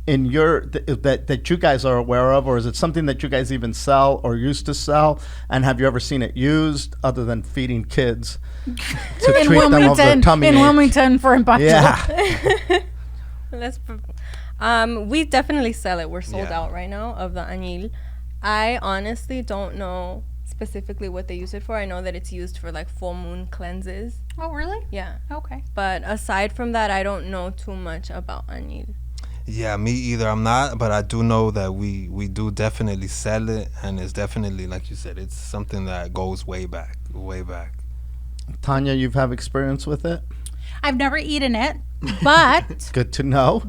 in that you guys are aware of, or is it something that you guys even sell or used to sell? And have you ever seen it used other than feeding kids to In treat them of their tummy in ache? Wilmington for empacho. Yeah. We definitely sell it. We're sold Yeah. out right now of the añil. I honestly don't know specifically what they use it for. I know that it's used for like full moon cleanses. Oh, really? Yeah. Okay. But aside from that, I don't know too much about añil. Yeah, me either. I'm not, but I do know that we do definitely sell it, and it's definitely, like you said, it's something that goes way back, way back. Thanya, you've have experience with it? I've never eaten it, but Good to know.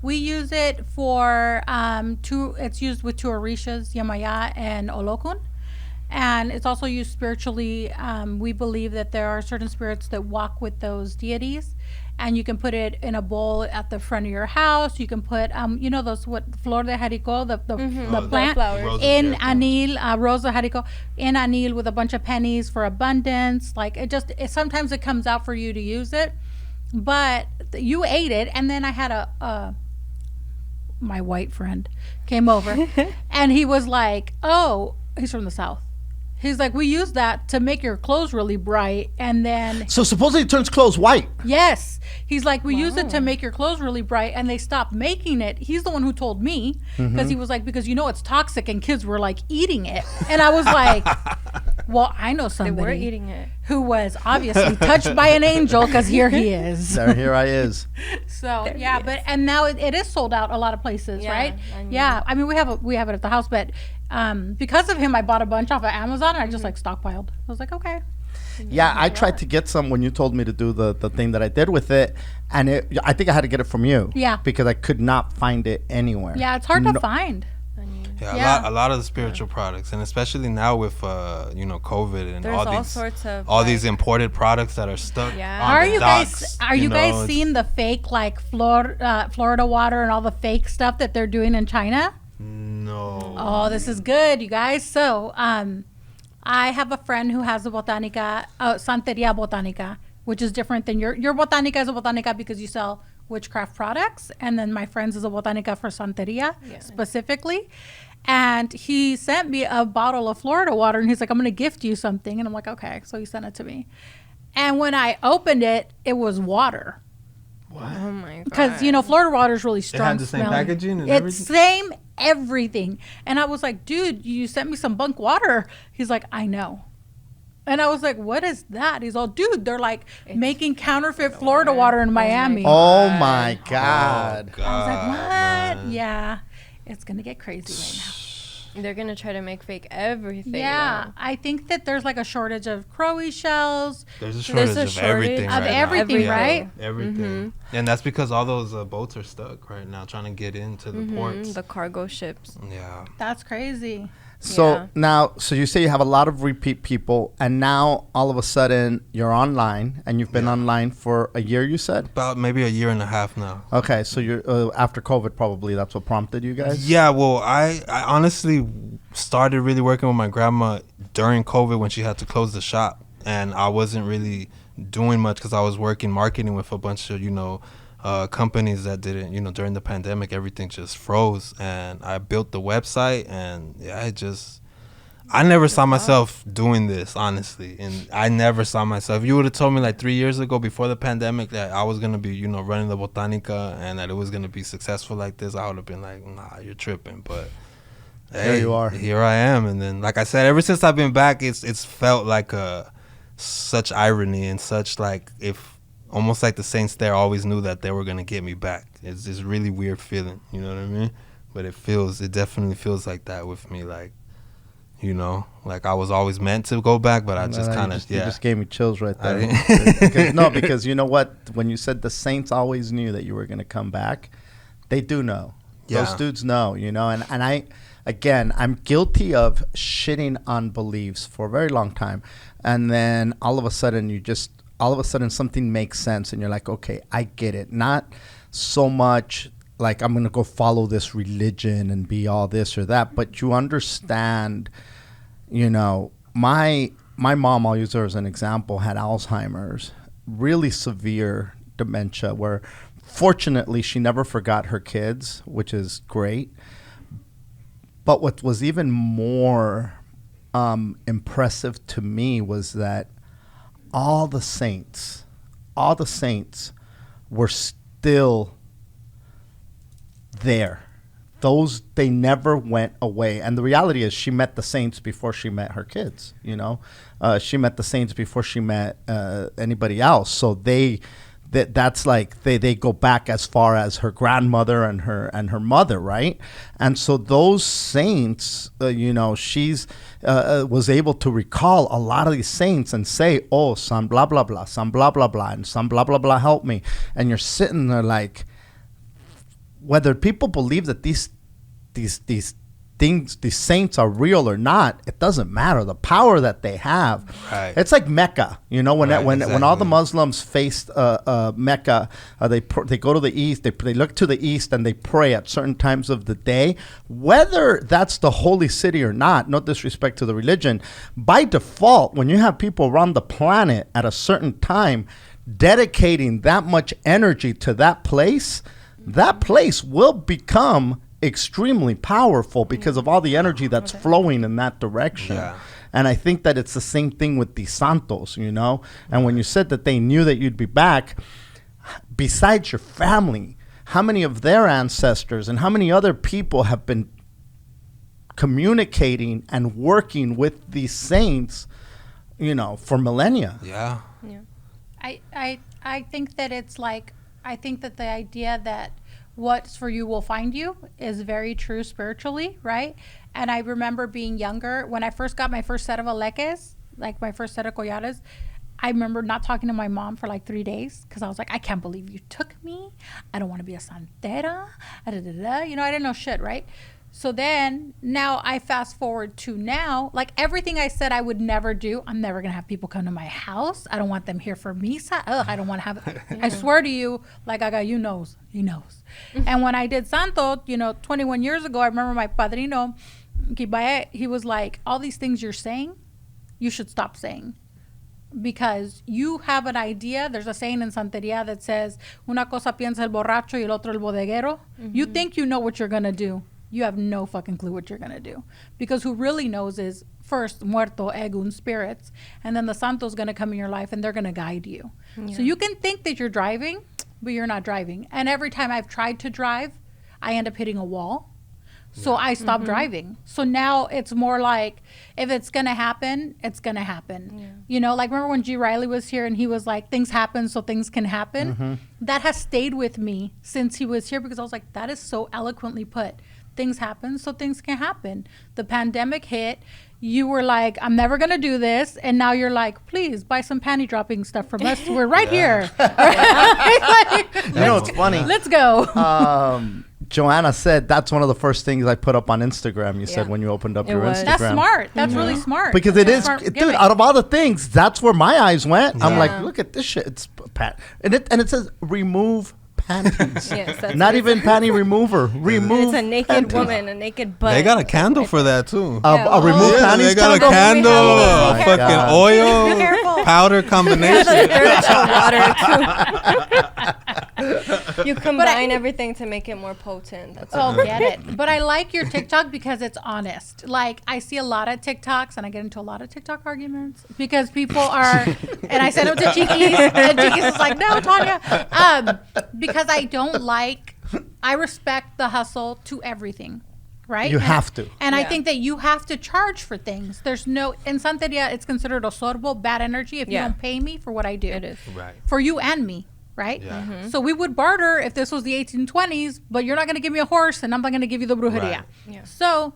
we use it for it's used with two orishas, Yamaya and Olokun. And it's also used spiritually. We believe that there are certain spirits that walk with those deities. And you can put it in a bowl at the front of your house. You can put, those, flor de jarico, the plant, flowers. Roses, in yeah. anil, rosa jarico, in anil with a bunch of pennies for abundance. Like, sometimes it comes out for you to use it. But you ate it, and then I had my white friend came over, and he was like, oh, he's from the South. He's like, we use that to make your clothes really bright. And then, So supposedly it turns clothes white. yes, he's like, we use it to make your clothes really bright. And they stopped making it. He's the one who told me, because he was like, because it's toxic, and kids were like eating it. And I was like, well, I know They somebody were eating it. who was obviously touched by an angel, because here he is. Here I is. So There yeah, he but and now it is sold out a lot of places, Yeah, right? I mean- Yeah, I mean we have it at the house, but because of him, I bought a bunch off of Amazon, and I just like stockpiled. I was like, okay, Yeah, I tried to get some when you told me to do the thing that I did with it, and I think I had to get it from you. Yeah. Because I could not find it anywhere. yeah, it's hard to find. Yeah, Yeah. a lot of the spiritual products, and especially now with COVID and There's all all these sorts of, all like- these imported products that are stuck. Yeah. on Are the you docks, guys it's- seeing the fake like Florida water and all the fake stuff that they're doing in China? No. Oh, this is good, you guys. So, I have a friend who has a Botanica, Santeria Botanica, which is different than your Botanica is a Botanica because you sell witchcraft products, and then my friend's is a Botanica for Santeria specifically. And he sent me a bottle of Florida water, and he's like, I'm going to gift you something. And I'm like, okay. So he sent it to me. And when I opened it, it was water. Oh my god. Because, Florida water is really strong. had the same smelling. packaging and It's everything? same everything. And I was like, dude, you sent me some bunk water. He's like, I know. And I was like, what is that? He's all, dude, they're like making counterfeit Florida water in Miami. Oh my God. God, I was like, what? man. Yeah. It's going to get crazy right They're gonna try to make fake everything. now. Yeah. now. I think that there's like a shortage of crowy shells. There's a shortage There's a of shortage everything of right now. everything, Yeah. right? Everything. And that's because all those boats are stuck right now trying to get into the ports. The cargo ships. Yeah. That's crazy. So Yeah. now, so you say you have a lot of repeat people, and now all of a sudden you're online, and you've been online for a year, you said? About maybe a year and a half now. Okay, so you're after COVID, probably that's what prompted you guys? Yeah, well, I honestly started really working with my grandma during COVID when she had to close the shop, and I wasn't really doing much because I was working marketing with a bunch of, companies that didn't, during the pandemic, everything just froze. And I built the website, and I never saw myself doing this, honestly. And I never saw myself. If you would have told me like 3 years ago before the pandemic that I was going to be, running the Botanica and that it was going to be successful like this, I would have been like, nah, you're tripping. But there you are. Here I am. And then, like I said, ever since I've been back, it's felt like such irony and such like almost like the Saints there always knew that they were going to get me back. It's this really weird feeling, you know what I mean? But it definitely feels like that with me, like, like I was always meant to go back, but I just kind of, You just gave me chills right there. Because you know what? When you said the Saints always knew that you were going to come back, they do know. Yeah. Those dudes know, and I'm guilty of shitting on beliefs for a very long time. And then all of a sudden something makes sense and you're like, okay, I get it. Not so much like I'm going to go follow this religion and be all this or that, but you understand, my mom, I'll use her as an example, had Alzheimer's, really severe dementia, where fortunately she never forgot her kids, which is great. But what was even more impressive to me was that all the saints were still there. They never went away. And the reality is she met the saints before she met her kids, she met the saints before she met anybody else. So that's like they go back as far as her grandmother and her mother, right? And so those saints, she's was able to recall a lot of these saints and say, oh, son blah blah blah, son blah blah blah, and son blah blah blah help me. And you're sitting there like, whether people believe that these things, these saints are real or not, it doesn't matter. The power that they have, right. It's like Mecca. When all the Muslims faced Mecca, they go to the east. They look to the east and they pray at certain times of the day, whether that's the holy city or not. No disrespect to the religion. By default, when you have people around the planet at a certain time dedicating that much energy to that place will become extremely powerful because of all the energy that's flowing in that direction. Yeah. And I think that it's the same thing with the Santos, And when you said that they knew that you'd be back, besides your family, how many of their ancestors and how many other people have been communicating and working with these saints, for millennia? Yeah. I think that it's like, I think that the idea that what's for you will find you is very true spiritually, right? And I remember being younger, when I first got my first set of aleques, like my first set of collares, I remember not talking to my mom for like 3 days because I was like, I can't believe you took me. I don't want to be a santera. I didn't know shit, right? So then now I fast forward to now, like everything I said I would never do. I'm never going to have people come to my house. I don't want them here for misa. I don't want to have, I swear to you, like I got, he knows. And when I did Santo, 21 years ago, I remember my padrino, he was like, all these things you're saying, you should stop saying. Because you have an idea. There's a saying in Santeria that says, una cosa piensa el borracho y el otro el bodeguero. Mm-hmm. You think you know what you're going to do. You have no fucking clue what you're going to do. Because who really knows is first muerto, egun, spirits. And then the santo's going to come in your life and they're going to guide you. Yeah. So you can think that you're driving, but you're not driving. And every time I've tried to drive, I end up hitting a wall. So I stopped driving. So now it's more like, if it's going to happen, it's going to happen. Yeah. Like remember when G. Riley was here and he was like, things happen so things can happen? Mm-hmm. That has stayed with me since he was here because I was like, that is so eloquently put. Things happen so things can happen. The pandemic hit. You were like, I'm never going to do this. And now you're like, please buy some panty dropping stuff from us. We're right here. It's funny. Let's go. Joanna said that's one of the first things I put up on Instagram. You said when you opened up your Instagram. That's smart. That's really smart. Because that's dude, out of all the things, that's where my eyes went. I'm like, look at this shit. It's and it says remove panties. Yes, that's Not what even panty remover. Remove. It's a naked panties. woman, a naked butt. They got a candle for that too. A remove Yeah, panties they got a candle? candle, Oh a my fucking God. oil, Be careful. powder combination. Spiritual water too. You combine everything to make it more potent. That's Oh, get it. But I like your TikTok because it's honest. Like, I see a lot of TikToks, and I get into a lot of TikTok arguments because people are, and I send them to Chiki's, and Chiki's is like, no, Thanya. Because I respect the hustle to everything, right? You have to. And I Yeah. think that you have to charge for things. There's no, in Santeria, it's considered a sorbo, bad energy, if you Yeah. don't pay me for what I do. It is. Right. For you and me. Right? Yeah. So we would barter if this was the 1820s, but you're not going to give me a horse and I'm not going to give you the brujeria. Right. Yeah. So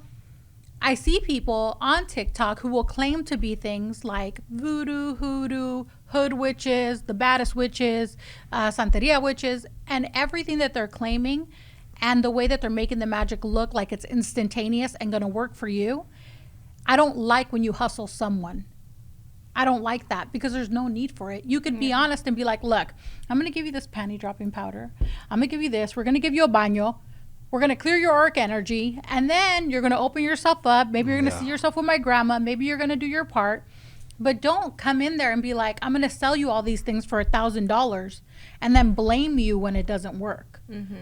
I see people on TikTok who will claim to be things like voodoo, hoodoo, hood witches, the baddest witches, Santeria witches, and everything that they're claiming and the way that they're making the magic look like it's instantaneous and going to work for you. I don't like when you hustle someone. I don't like that because there's no need for it. You could be honest and be like, look, I'm going to give you this panty dropping powder. I'm going to give you this. We're going to give you a baño. We're going to clear your auric energy. And then you're going to open yourself up. Maybe you're going to see yourself with my grandma. Maybe you're going to do your part. But don't come in there and be like, I'm going to sell you all these things for $1,000 and then blame you when it doesn't work.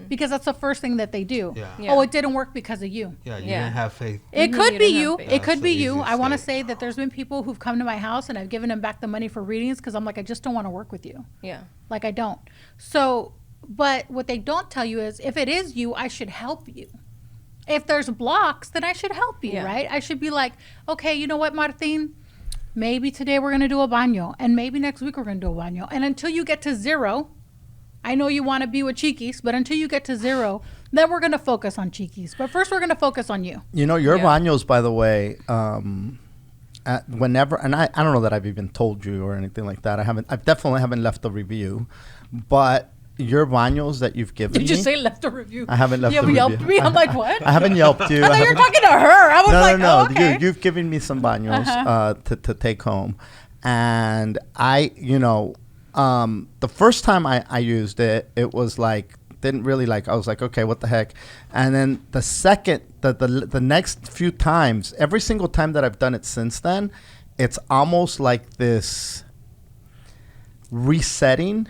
Because that's the first thing that they do. Yeah. Yeah. Oh, it didn't work because of you. Yeah, you Yeah. didn't have faith. It Mhm, could you be didn't you. have faith. It could That's be the you. easiest I want to thing. say that there's been people who've come to my house and I've given them back the money for readings because I'm like, I just don't want to work with you. Yeah. Like, I don't. So, but what they don't tell you is if it is you, I should help you. If there's blocks, then I should help you, Yeah. right? I should be like, okay, you know what, Martin? Maybe today we're going to do a baño and maybe next week we're going to do a baño. And until you get to zero, I know you want to be with Chiquis, but until you get to zero, then we're going to focus on Chiquis. But first we're going to focus on you. You know, your Yeah. baños, by the way, whenever, and I don't know that I've even told you or anything like that. I definitely haven't left a review, but your baños that you've given Did you me, say left a review? I haven't left You a haven't yelped review. me? I'm like, what? I haven't yelped you. I thought you were haven't- talking to her. I was no, like, no, oh, no. okay. You've given me some baños to take home, and I, the first time I used it, it was like didn't really like. I was like, okay, what the heck? And then the second, the next few times, every single time that I've done it since then, it's almost like this resetting,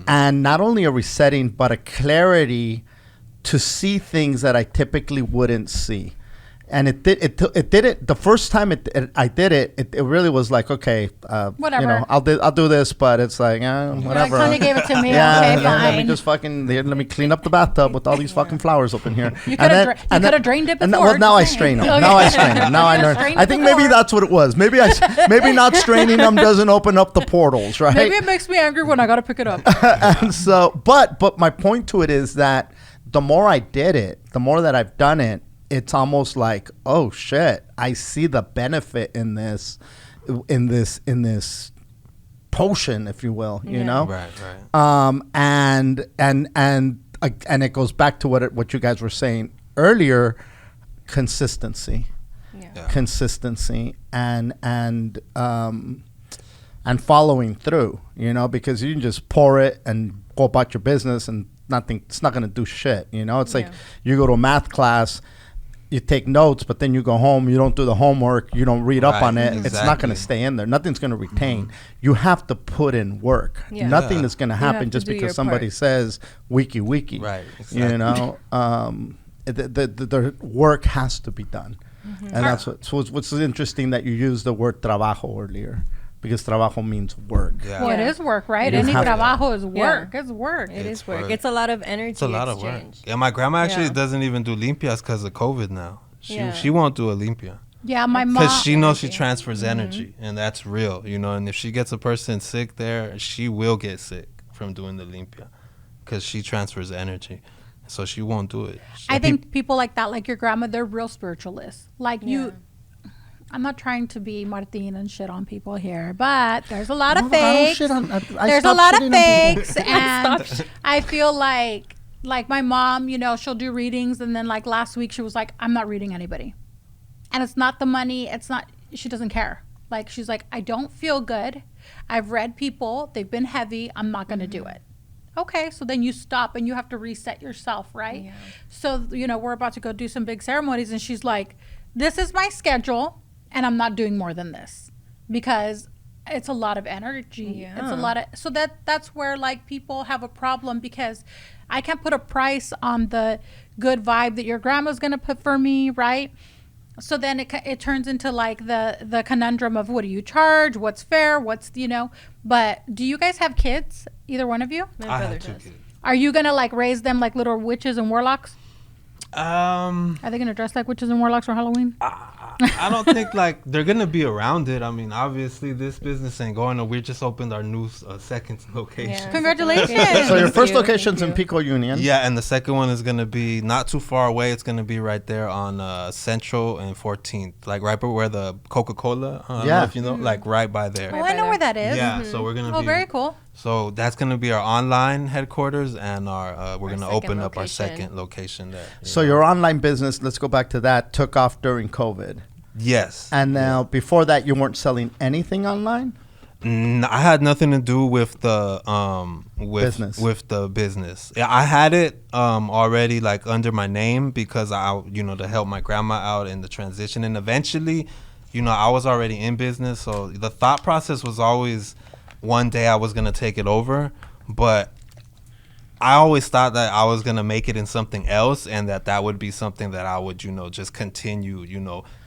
and not only a resetting, but a clarity to see things that I typically wouldn't see. And it did it the first time I did it. It really was like, okay, Whatever. I'll do this, but it's like Like, whatever. Tanya gave it to me. Yeah, Okay, let me fine. just fucking let me clean up the bathtub with all these fucking flowers up in here. You And coulda then- you coulda drained it and before, well, now I just strain them. saying. Now I Okay. strain them. Now You I coulda learn. strained I it think maybe before. that's what it was. Maybe maybe not straining them doesn't open up the portals, right? Maybe it makes me angry when I got to pick it up. And so, but my point to it is that the more I did it, the more that I've done it, it's almost like, oh shit, I see the benefit in this potion, if you will, you Yeah. know? Right, right. And it goes back to what you guys were saying earlier, consistency. Yeah. Yeah. Consistency and following through, because you can just pour it and go about your business and it's not going to do shit. It's like Yeah. you go to a math class, you take notes, but then you go home, you don't do the homework, you don't read up Right, on it. It's not going exactly. to stay in there. Nothing's going to retain. You have to put in work. Yeah. Nothing Yeah. is going to You have happen to just do because your somebody part. says wiki. Right, exactly. The work has to be done. And that's what's interesting that you use the word trabajo earlier, because trabajo means work. Yeah. Well, it is work, right? You Any have to. trabajo is Yeah. work. It's work. It It's is work. work. It's a lot of energy It's a lot of work. exchange. Yeah, my grandma actually Yeah. doesn't even do limpias because of COVID now. Yeah. She won't do a limpia. Yeah, my mom. Because she knows she energy. transfers energy, and that's real, And if she gets a person sick there, she will get sick from doing the limpia, because she transfers energy, so she won't do it. I think people like that, like your grandma, they're real spiritualists. Like you, I'm not trying to be Martin and shit on people here, but there's a lot of No, I don't fakes. shit on- I There's a stopped lot of shitting on people. fakes, and I feel like my mom, she'll do readings, and then like last week she was like, I'm not reading anybody, and it's not the money. It's not. She doesn't care. Like she's like, I don't feel good. I've read people. They've been heavy. I'm not gonna do it. Okay, so then you stop and you have to reset yourself, right? Yeah. So, we're about to go do some big ceremonies, and she's like, this is my schedule, and I'm not doing more than this because it's a lot of energy. Yeah. It's a lot of, so that's where like people have a problem, because I can't put a price on the good vibe that your grandma's going to put for me, right? So then it turns into like the conundrum of, what do you charge? What's fair? But do you guys have kids? Either one of you? My I brother had 2 does. kids. Are you going to like raise them like little witches and warlocks? Are they going to dress like witches and warlocks for Halloween? I don't think like they're gonna be around it. I mean, obviously this business ain't going. We just opened our new second location. Yeah. Congratulations. So your Thank first you, location's thank in you. Pico Union. Yeah, and the second one is gonna be not too far away. It's gonna be right there on Central and 14th, like right by where the Coca-Cola. I don't know Yeah. if you know, like right by there. Oh, I know where that is. Yeah, so we're gonna Oh, be. very cool. So that's gonna be our online headquarters, and we're gonna second open up our location. second location there. So your online business, let's go back to that, took off during COVID. Yes. And now before that, you weren't selling anything online? I had nothing to do with the Business. with the business. Yeah, I had it already like under my name because I to help my grandma out in the transition, and eventually, I was already in business, so the thought process was always one day I was gonna take it over, but I always thought that I was gonna make it in something else, and that would be something that I would just continue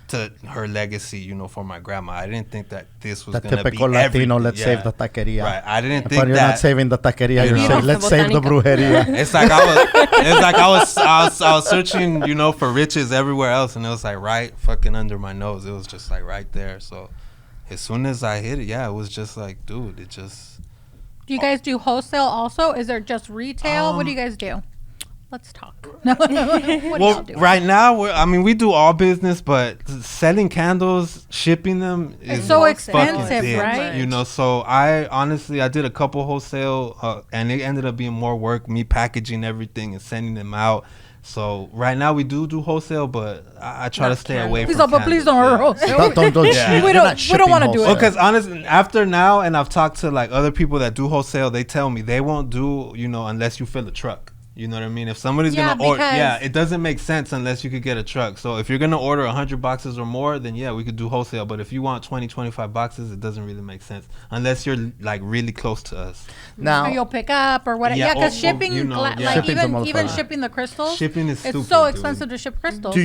to her legacy, for my grandma. I didn't think that this was The going to be typical Latino, everything. let's save the taqueria. Right. I didn't But think you're that. not saving the taqueria, You you're know. saying, let's save the brujeria. It's like I was searching, for riches everywhere else, and it was like right fucking under my nose. It was just like right there. So as soon as I hit it, it was just like, dude, it just. Do you guys do wholesale also? Is there just retail? What do you guys do? Let's talk. What do y'all do? Right now, we do all business, but selling candles, shipping them is It's so fucking expensive, big, right? So I did a couple wholesale, and it ended up being more work, me packaging everything and sending them out. So right now we do wholesale, but I try to stay away Please from don't, but please don't candles. order wholesale. Don't Yeah. We don't wanna do it. Well, because honestly, after now, and I've talked to like other people that do wholesale, they tell me they won't do, unless you fill a truck. You know what I mean? If somebody's Yeah, gonna order, because- it doesn't make sense unless you could get a truck. So if you're gonna order 100 boxes or more, then we could do wholesale. But if you want 20, 25 boxes, it doesn't really make sense unless you're like really close to us. Or Now, you'll pick up or whatever. Yeah, Yeah, because or, shipping, yeah. like Shipping's a even motherfucker. shipping the crystals, Shipping is it's stupid, so dude. expensive to ship crystals. do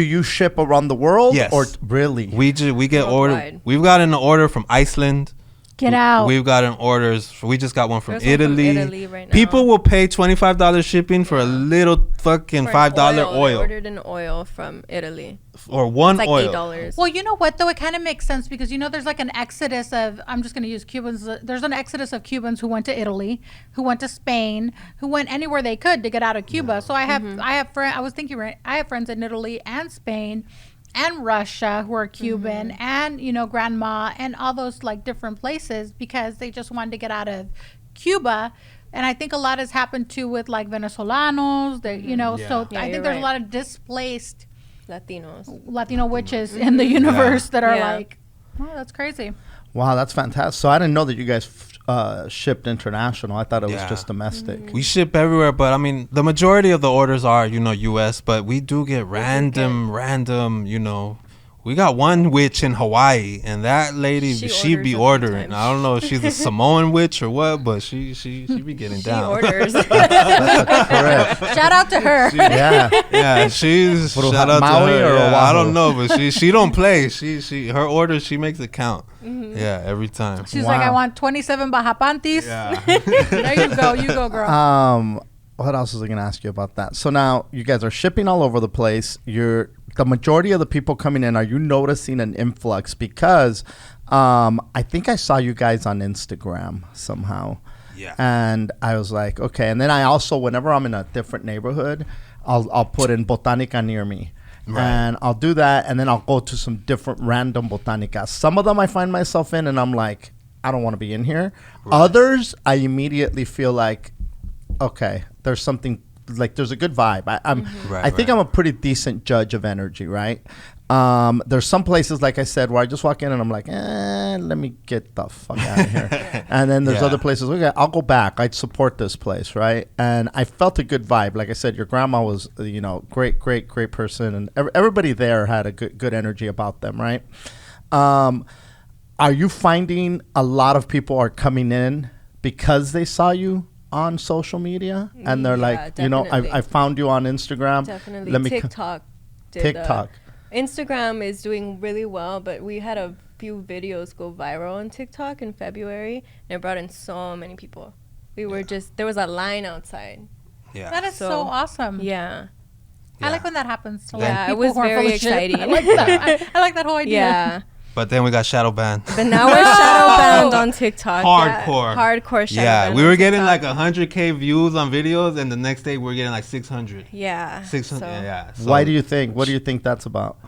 you ship around the world? Yes. Or really? We get order. Worldwide. We've gotten an order from Iceland. Get out. We've gotten orders. We just got one from There's one from Italy. Italy right now. People will pay $25 shipping for a little fucking For an $5 I oil ordered an oil from Italy. or one It's like oil. $8. Well, you know what though, it kind of makes sense because there's like an exodus of, I'm just going to use Cubans. There's an exodus of Cubans who went to Italy, who went to Spain, who went anywhere they could to get out of Cuba. So I have I have friends in Italy and Spain and Russia who are Cuban and grandma and all those like different places because they just wanted to get out of Cuba. And I think a lot has happened too with like Venezolanos, so Yeah, I think you're there's a right. lot of displaced Latinos. Latino witches in the universe that are Yeah. like, oh, that's crazy. Wow, that's fantastic. So I didn't know that you guys shipped international. I thought it was Yeah. just domestic. We ship everywhere, but the majority of the orders are, U.S., but we do get random, we got one witch in Hawaii, and that lady, she be orders ordering. sometimes. I don't know if she's a Samoan witch or what, but she be getting She down. orders. Correct. Shout out to her. Yeah. Yeah, she's Bruja shout out Maui to her. or Yeah, I Oahu? don't know, but she don't play. She her orders, she makes it count. Yeah, every time. She's like, Wow. I want 27 Baja Panties. Yeah. There you go. You go, girl. What else was I going to ask you about that? So now you guys are shipping all over the place. The majority of the people coming in, are you noticing an influx? Because I think I saw you guys on Instagram somehow. Yeah. And I was like, okay. And then I also, whenever I'm in a different neighborhood, I'll put in Botanica near me. Right. And I'll do that. And then I'll go to some different random Botanicas. Some of them I find myself in and I'm like, I don't want to be in here. Right. Others, I immediately feel like, okay, there's something, like there's a good vibe. I think Right. I'm a pretty decent judge of energy, right? There's some places, like I said, where I just walk in and I'm like, let me get the fuck out of here. And then there's other places, okay, I'll go back. I'd support this place, right? And I felt a good vibe. Like I said, your grandma was, great person. And everybody there had a good energy about them, right? Are you finding a lot of people are coming in because they saw you on social media? And they're like, definitely. I found you on Instagram. Definitely. TikTok. Instagram is doing really well, but we had a few videos go viral on TikTok in February, and it brought in so many people. We were there was a line outside. Yeah. That is so awesome. Yeah. I like when that happens. To Yeah, people it was who are very full of shit. exciting. I like that. I like that whole idea. Yeah. But then we got shadow banned. But now we're shadow banned on TikTok. Hardcore. Yeah, hardcore shadow banned. We were on getting TikTok. like 100K views on videos, and the next day we're getting like 600. Yeah. 600. So- Yeah. So, Why do you think? What do you think that's about?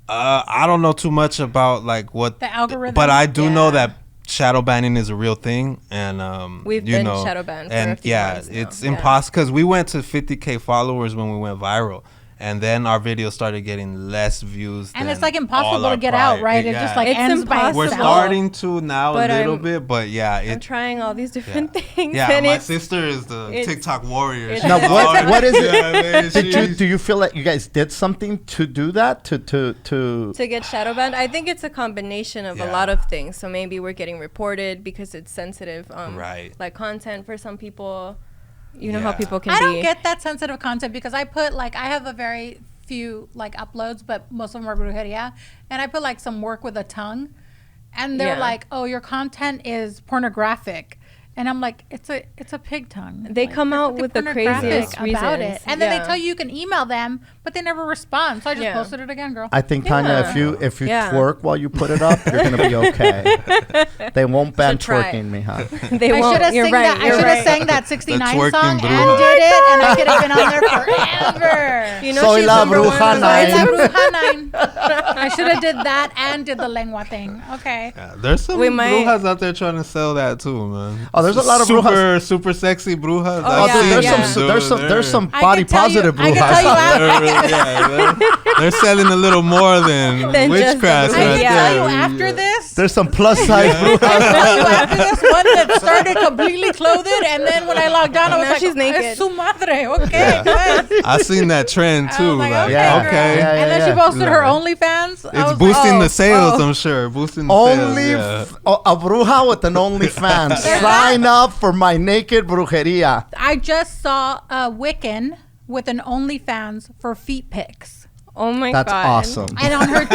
I don't know too much about like what The algorithm. but I do know Yeah. that shadow banning is a real thing, and We've been shadow banned for a few months now. it's Yeah. impossible because we went to 50K followers when we went viral. And then our videos started getting less views. And than it's like impossible all our to get prior- out, right? It just like It's ends by impossible. we're itself. starting to now But a little I'm- bit, but yeah, I'm trying all these different things. Yeah, and my it's, sister is the it's- TikTok warrior. it's- She's Now, hard. what is it? Yeah, man, she's- Do you feel that you guys did something to do that? To to get shadow banned. I think it's a combination of a Yeah. lot of things. So maybe we're getting reported because it's sensitive, Right. like content for some people. You know how Yeah. people can I be. don't get that sensitive content because I put like I have a very few like uploads, but most of them are brujeria, and I put like some work with a tongue, and they're Yeah. like, "Oh, your content is pornographic," and I'm like, "It's a pig tongue." They Like, come there's out nothing with the pornographic craziest about reasons. it, and then Yeah. they tell you can email them, but they never respond. So I just Yeah. posted it again, girl. I think Tanya, Yeah. if you Yeah. twerk while you put it up, you're gonna be okay. They won't ban Should try. twerking, mija. They I won't. should have You're sang right. that. I you're should have right. sang that '69 twerking song and bruja. did it, and I could have been on there forever. You know Soy she's la number one bruja on nine. Soy la iTunes. bruja nine. I should have did that and did the lengua thing. Okay. Yeah, there's some We might- brujas out there trying to sell that too, man. Oh, there's a lot of super sexy brujas. Oh, Oh, yeah, dude, there's yeah. there's some I body can tell you- positive I can brujas. tell you after- They're selling a little more than Than just witchcraft the I right can there. tell you after this. There's some plus size I tell you after this one that started completely clothed, and then when I logged on, I was Now like, she's naked. "Es su madre." Okay, good. I seen that trend I too. was like, Like, okay, Yeah, girl. okay. yeah, And then she posted her Yeah. OnlyFans. I It's was boosting like, the sales, oh. I'm sure. Boosting the Only sales. a bruja with an OnlyFans. Sign up for my naked brujeria. I just saw a Wiccan with an OnlyFans for feet pics. Oh my That's god. awesome. And on her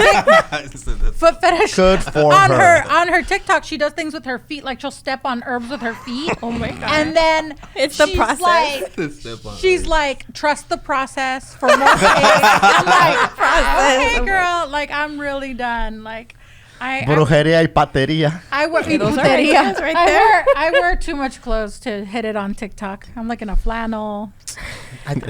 foot fetish, Good for on her. on her TikTok, she does things with her feet, like she'll step on herbs with her feet. Oh my god. And then It's the she's process. Like, she's like, trust the process for more things. I'm like, Process. okay, girl. Like, I'm really done. Like, I Brujeria y pateria. wear those are ideas right there. I wear too much clothes to hit it on TikTok. I'm like in a flannel.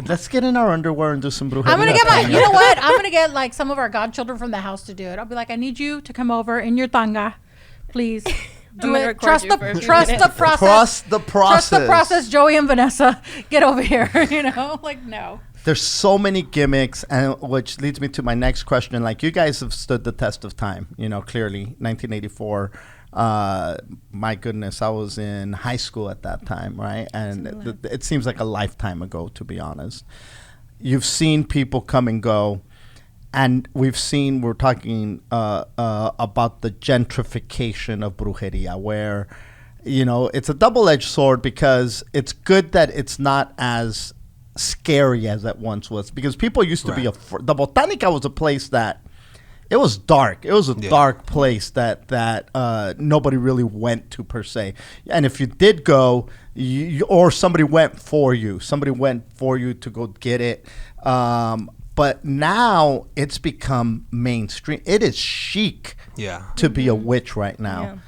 Let's get in our underwear and do some brujeria. I'm gonna get my. You know what? I'm gonna get like some of our godchildren from the house to do it. I'll be like, I need you to come over in your tanga, please. Do gonna it. record Trust you for a the few trust the minutes. process. Trust the process. Trust the process. Joey and Vanessa, get over here. You know, like no. There's so many gimmicks, and which leads me to my next question. Like, you guys have stood the test of time. You know, clearly, 1984. My goodness, I was in high school at that time, right? And it seems like a lifetime ago, to be honest. You've seen people come and go, and we're talking about the gentrification of brujeria, where, you know, it's a double-edged sword, because it's good that it's not as scary as it once was, because people used to be the Botanica was a place that it was dark. It was a dark place that nobody really went to per se. And if you did go, or somebody went for you to go get it. But now it's become mainstream. It is chic to be a witch right now. Yeah.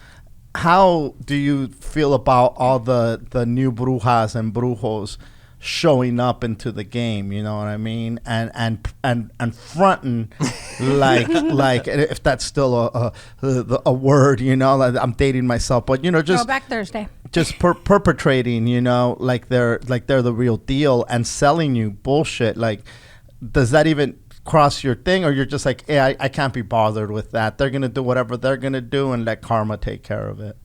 How do you feel about all the new brujas and brujos showing up into the game, you know what I mean, and fronting like if that's still a word, you know, like I'm dating myself, but you know, just Throwback Thursday. just perpetrating, you know, like they're the real deal and selling you bullshit. Like, does that even cross your thing, or you're just like, hey, I can't be bothered with that. They're gonna do whatever they're gonna do and let karma take care of it?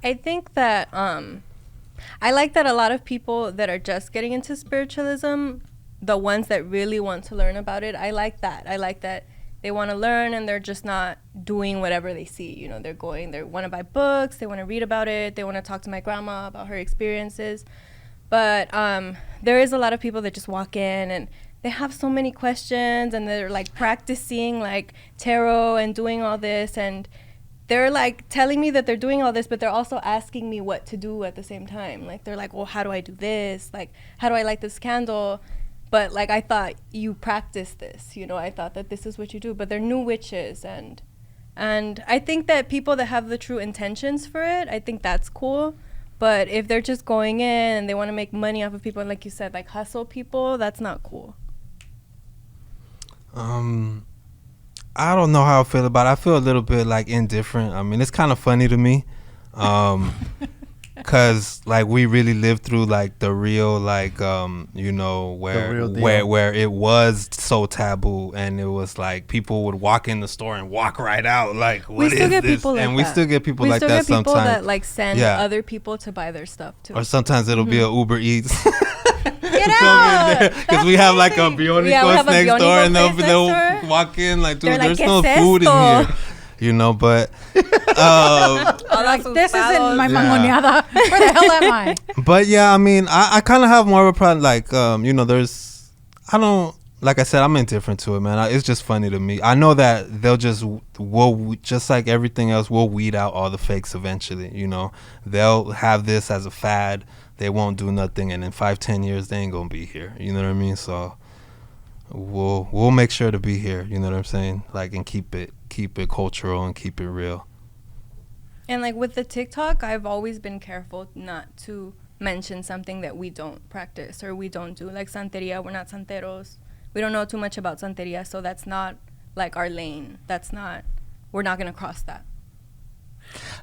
I think that I like that a lot of people that are just getting into spiritualism, the ones that really want to learn about it, I like that. I like that they want to learn and they're just not doing whatever they see. You know, they want to buy books, they want to read about it, they want to talk to my grandma about her experiences. But there is a lot of people that just walk in and they have so many questions and they're like practicing like tarot and doing all this, and they're like telling me that they're doing all this, but they're also asking me what to do at the same time. Like they're like, well, how do I do this? Like, how do I light this candle? But like, I thought you practice this, you know, I thought that this is what you do, but they're new witches. And I think that people that have the true intentions for it, I think that's cool. But if they're just going in and they want to make money off of people, and like you said, like hustle people, that's not cool. I don't know how I feel about it. I feel a little bit like indifferent. I mean, it's kind of funny to me. Cause like we really lived through like the real like you know where it was so taboo, and it was like people would walk in the store and walk right out like what is this? And we still get people like that sometimes. We still get people that like send other people to buy their stuff too. Or sometimes it'll be a Uber Eats. Get out! Because we have like a Bionicos next door, and they'll walk in like, dude, there's no food in here. You know, but like this isn't my mangoneada. Where the hell am I? But yeah, I mean, I kind of have more of a problem. Like, you know, like I said, I'm indifferent to it, man. It's just funny to me. I know that we'll just like everything else, we'll weed out all the fakes eventually. You know, they'll have this as a fad. They won't do nothing, and in 5-10 years, they ain't gonna be here. You know what I mean? So we'll make sure to be here. You know what I'm saying? Like, and keep it cultural and keep it real. And like with the TikTok, I've always been careful not to mention something that we don't practice or we don't do. Like Santeria, we're not Santeros. We don't know too much about Santeria, so that's not like our lane. We're not gonna cross that.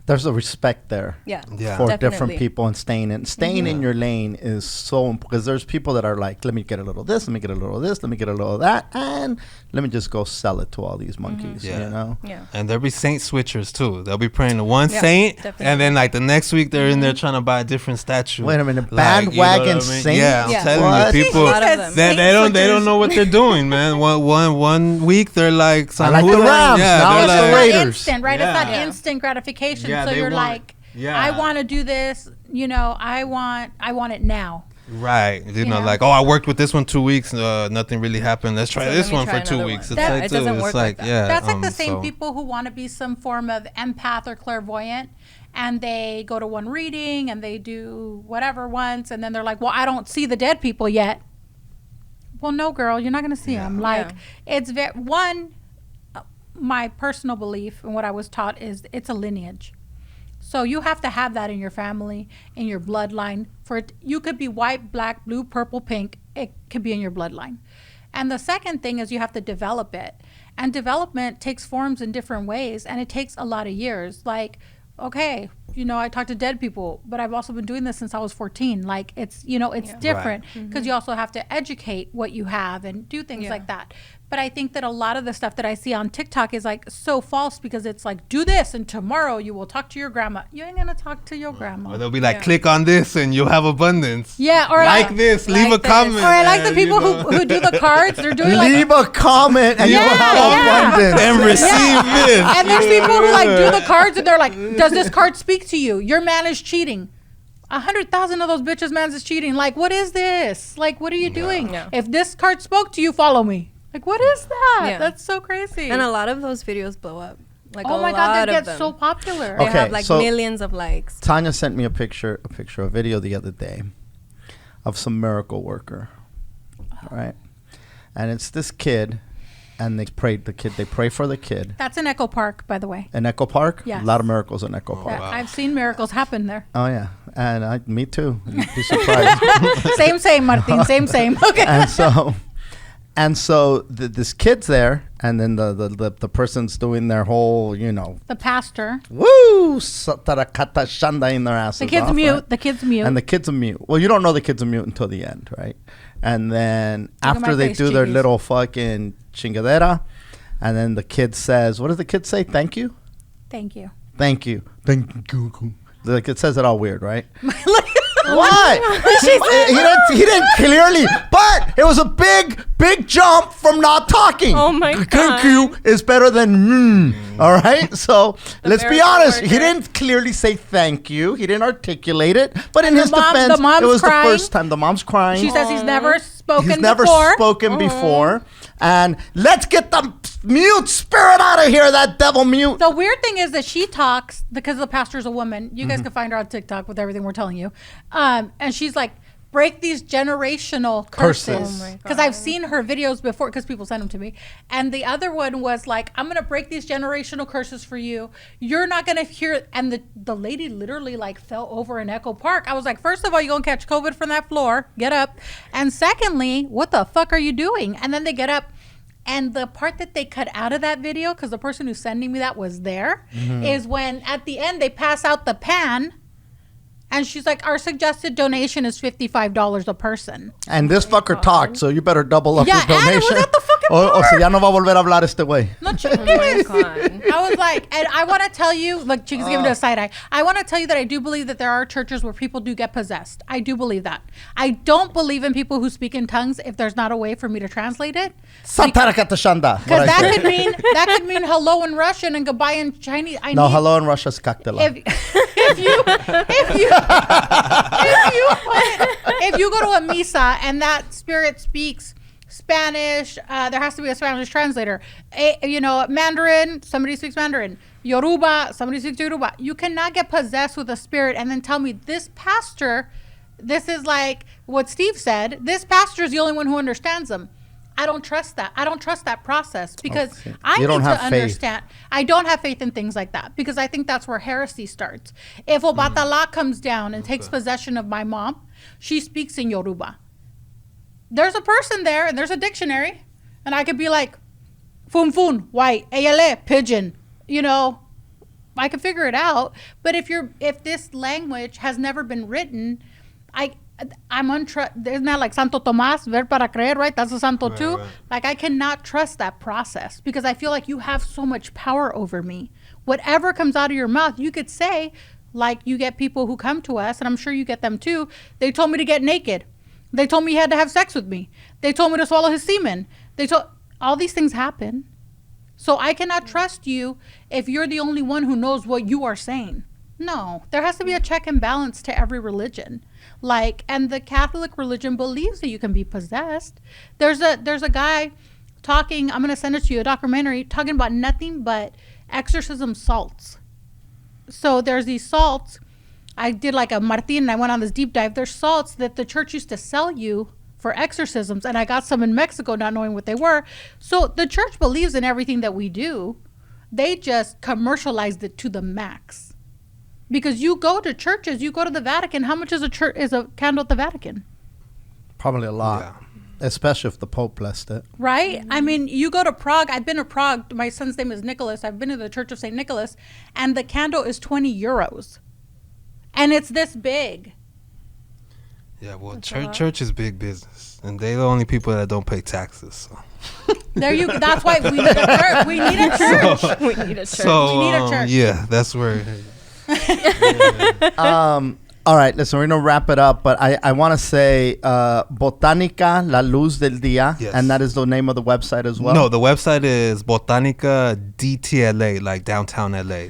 There's a respect there for definitely. Different people, and staying in your lane is so important, because there's people that are like, let me get a little of this, let me get a little of this, let me get a little of that, and let me just go sell it to all these monkeys. You know. And there'll be saint switchers too. They'll be praying to one saint, definitely. And then like the next week they're in there trying to buy a different statue. Wait a minute, bandwagon saint. Yeah, I'm telling you, people they don't know what they're doing, man. One week they're like, I like the Rams. Now it's the Raiders. Instant, right? It's not instant gratification. So you're like, I want to do this, you know, I want it now. Right. You know, like, I worked with this one 2 weeks, nothing really happened. Let's try this one for 2 weeks. It doesn't work like that. That's like the same people who want to be some form of empath or clairvoyant, and they go to one reading and they do whatever once, and then they're like, well, I don't see the dead people yet. Well, no, girl, you're not going to see them. Like, it's my personal belief and what I was taught is it's a lineage. So you have to have that in your family, in your bloodline. You could be white, black, blue, purple, pink. It could be in your bloodline. And the second thing is you have to develop it. And development takes forms in different ways, and it takes a lot of years. Like, okay, you know, I talk to dead people, but I've also been doing this since I was 14. Like, it's, you know, it's different because you also have to educate what you have and do things like that. But I think that a lot of the stuff that I see on TikTok is like so false, because it's like, do this and tomorrow you will talk to your grandma. You ain't gonna talk to your grandma. Or they'll be like, click on this and you'll have abundance. Yeah, or like this, leave a comment. Or I like the people who do the cards. They're doing leave a comment and you will have abundance. And receive this. And there's people who like do the cards and they're like, does this card speak to you? Your man is cheating. 100,000 of those bitches' mans is cheating. Like, what is this? Like, what are you doing? If this card spoke to you, follow me. Like, what is that? That's so crazy. And a lot of those videos blow up. Like, oh my God, they get so popular. They have like millions of likes. Thanya sent me a video the other day of some miracle worker. All right. And it's this kid, and they pray for the kid. That's in Echo Park, by the way. In Echo Park? Yeah. A lot of miracles in Echo Park. Wow. I've seen miracles happen there. Oh, yeah. And me too. You'd be surprised. Same, Martin. Same. Okay. And so this kid's there, and then the person's doing their whole, you know. The pastor. Woo! Shanda in their asses. The kid's off, mute. Right? The kid's mute. And the kid's a mute. Well, you don't know the kid's a mute until the end, right? and then at after my they face, do their Chikis. little fucking chingadera, and then the kid says, what does the kid say? Thank you? Thank you. Thank you. Thank you. Like, it says it all weird, right? What? He didn't clearly, but it was a big jump from not talking. Oh my Thank you is better than all right? So let's be miracle honest. He worker. didn't clearly say thank you. He didn't articulate it. But in And his the mom- defense, the mom's it was crying. the first time. The mom's crying. She says he's never spoken He's never before. spoken before. And let's get the mute spirit out of here, that devil mute. The weird thing is that she talks because the pastor's a woman. You guys can find her on TikTok with everything we're telling you. And she's like, break these generational curses. Curses. Oh my Because I've seen her videos before because people send them to me. And the other one was like, I'm going to break these generational curses for you. You're not going to hear. And the lady literally like fell over in Echo Park. I was like, first of all, you're going to catch COVID from that floor. Get up. And secondly, what the fuck are you doing? And then they get up. And the part that they cut out of that video, because the person who's sending me that was there, is when at the end they pass out the pan. And she's like, our suggested donation is $55 a person. And this fucker talked, so you better double up Yeah, your donation. and it was at the fucking O bar. si ya no va a volver a hablar este güey. No, Oh Chiki. my God. I was like, and I want to tell you, look, Chiki's giving it a side eye. I want to tell you that I do believe that there are churches where people do get possessed. I do believe that. I don't believe in people who speak in tongues if there's not a way for me to translate it. Satarakatashanda. Because that could mean hello in Russian and goodbye in Chinese. No, hello in Russia is kaktela. If you go to a misa and that spirit speaks Spanish, there has to be a Spanish translator. Mandarin, somebody speaks Mandarin. Yoruba, somebody speaks Yoruba. You cannot get possessed with a spirit and then tell me this pastor, this is like what Steve said, this pastor is the only one who understands them. I don't trust that. I don't trust that process because I You need don't to have faith. understand. I don't have faith in things like that because I think that's where heresy starts. If Obatala comes down and takes possession of my mom, she speaks in Yoruba. There's a person there and there's a dictionary and I could be like, fun fun, white, ayale, pigeon, I can figure it out. But if this language has never been written, I'm isn't that like Santo Tomás, ver para creer, right? That's a Santo too. Right. Like I cannot trust that process because I feel like you have so much power over me. Whatever comes out of your mouth, you could say, like you get people who come to us, and I'm sure you get them too. They told me to get naked. They told me he had to have sex with me. They told me to swallow his semen. All these things happen. So I cannot trust you if you're the only one who knows what you are saying. No, there has to be a check and balance to every religion. And the Catholic religion believes that you can be possessed. There's a guy talking, I'm going to send it to you, a documentary talking about nothing but exorcism salts. So there's these salts. I did like a Martin and I went on this deep dive. There's salts that the church used to sell you for exorcisms. And I got some in Mexico not knowing what they were. So the church believes in everything that we do. They just commercialized it to the max. Because you go to churches, you go to the Vatican. How much is a candle at the Vatican? Probably a lot. Yeah. Especially if the Pope blessed it. Right? I mean, you go to Prague. I've been to Prague. My son's name is Nicholas. I've been to the Church of St. Nicholas. And the candle is 20 euros. And it's this big. Yeah, well, church is big business, and they're the only people that don't pay taxes. So. That's why we need a church. We need a church. We need a church. So, We need a church. yeah, that's where. All right, listen, we're going to wrap it up, but I want to say Botanica Luz Del Dia, Yes. and that is the name of the website as well. No, the website is Botanica DTLA, like downtown LA.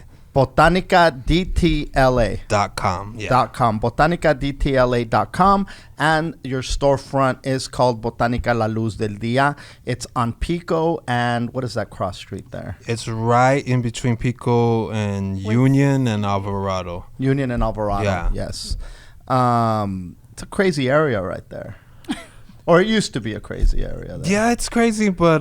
BotanicaDTLA.com. .com. BotanicaDTLA.com, and your storefront is called Botanica La Luz del Dia. It's on Pico and what is that cross street there? It's right in between Pico and Union and Alvarado. Union and Alvarado. Yeah. Yes. It's a crazy area right there. Or it used to be a crazy area there. Yeah, it's crazy, but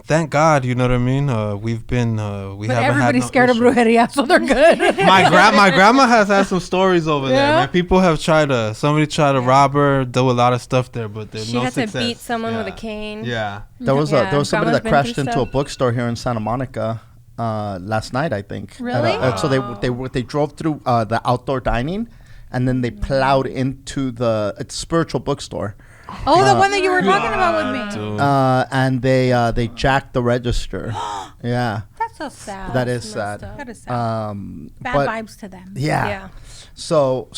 thank God, you know what I mean. We've been we But haven't had everybody's no scared of issues. brujeria, so they're good. My grandma has had some stories over there. Yeah? Man, people have somebody tried to rob her, do a lot of stuff there, but there's She no had success. to beat someone with a Yeah. cane. Yeah. There was Yeah, somebody grandma's that been crashed through into a stuff. bookstore here in Santa Monica last night, I think. Really? So they drove through the outdoor dining, and then they plowed into it's a spiritual bookstore. Oh, the one that you were talking about with me. Dude. And they jacked the register. Yeah, That's so sad. that is messed sad. up. That is sad. Bad but vibes to them. yeah. Yeah. So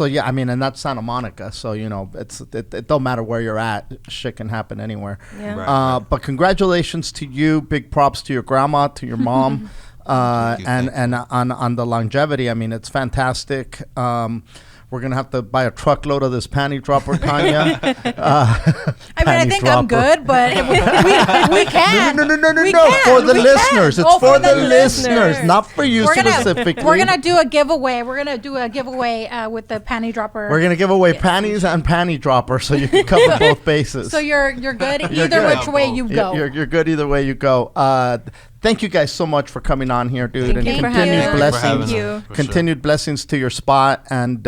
yeah, I mean, and that's Santa Monica. So it don't matter where you're at. Shit can happen anywhere. Yeah. Right. But congratulations to you. Big props to your grandma, to your mom, Thank you. and on the longevity. I mean, it's fantastic. We're gonna have to buy a truckload of this panty dropper, Thanya. I mean, I think I'm good, but we can. No, We no. can. For the We listeners, can. it's Oh, for the listeners, not for you specifically. We're gonna do a giveaway. We're gonna do a giveaway with the panty dropper. We're gonna give away panties and panty dropper, so you can cover both bases. So you're good You're either good. which way you go. You're good either way you go. Thank you guys so much for coming on here, dude, Thank and you for continued having us. blessings. Thank you. For Continued blessings to your spot, and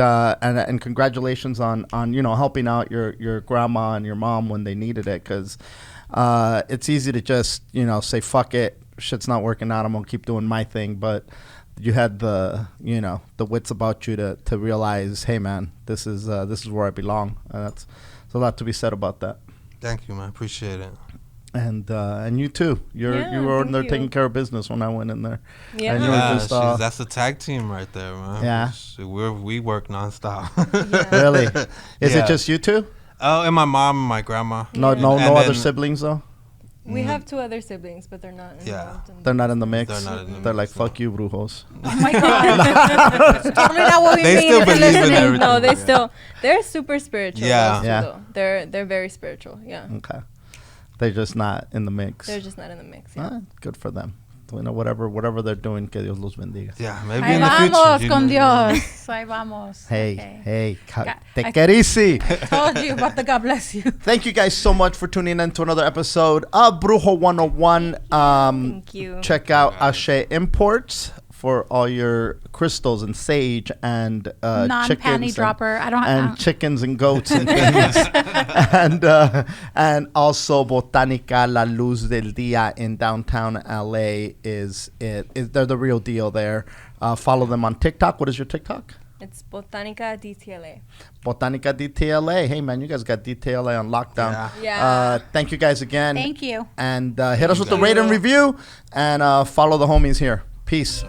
congratulations on helping out your grandma and your mom when they needed it, because it's easy to just say fuck it, shit's not working out, I'm gonna keep doing my thing, but you had the wits about you to realize, hey man, this is where I belong. That's a lot to be said about that. Thank you, man. Appreciate it. And you too. You were in there thank taking you. care of business when I went in there. Yeah. And you were Yeah, just, that's a tag team right there, man. Yeah. We work nonstop. really? Is Yeah. it just you two? Oh, and my mom and my grandma. No, Yeah. no And other then- siblings though. We have 2 other siblings, but they're not involved. Yeah. In They're not in the mix. They're not in the They're like, mix, no. fuck you, brujos. Oh my god! It's totally not what we They mean still if you're believe in listening. everything. No, they Yeah. still they're super spiritual. Yeah. those two, Yeah. though. They're very spiritual. Yeah. Okay. They're just not in the mix. They're just not in the mix. Yeah. Ah, good for them. Whatever they're doing, que Dios los bendiga. Yeah, maybe Ahí in the future. vamos you con know. Dios. Ahí vamos. Hey, Okay. hey, Got- te I- querisi. Told you about the God bless you. Thank you guys so much for tuning in to another episode of Brujo 101. Thank you. Check out Ashe Imports for all your crystals and sage and Non-panty chickens dropper. I don't and have. chickens and goats and things. and also Botanica La Luz Del Dia in downtown LA is they're the real deal there. Follow them on TikTok. What is your TikTok? It's Botanica DTLA. Botanica DTLA. Hey man, you guys got DTLA on lockdown. Yeah. Thank you guys again. Thank you. And hit us with the Thank rate and you. review, and follow the homies here. Peace.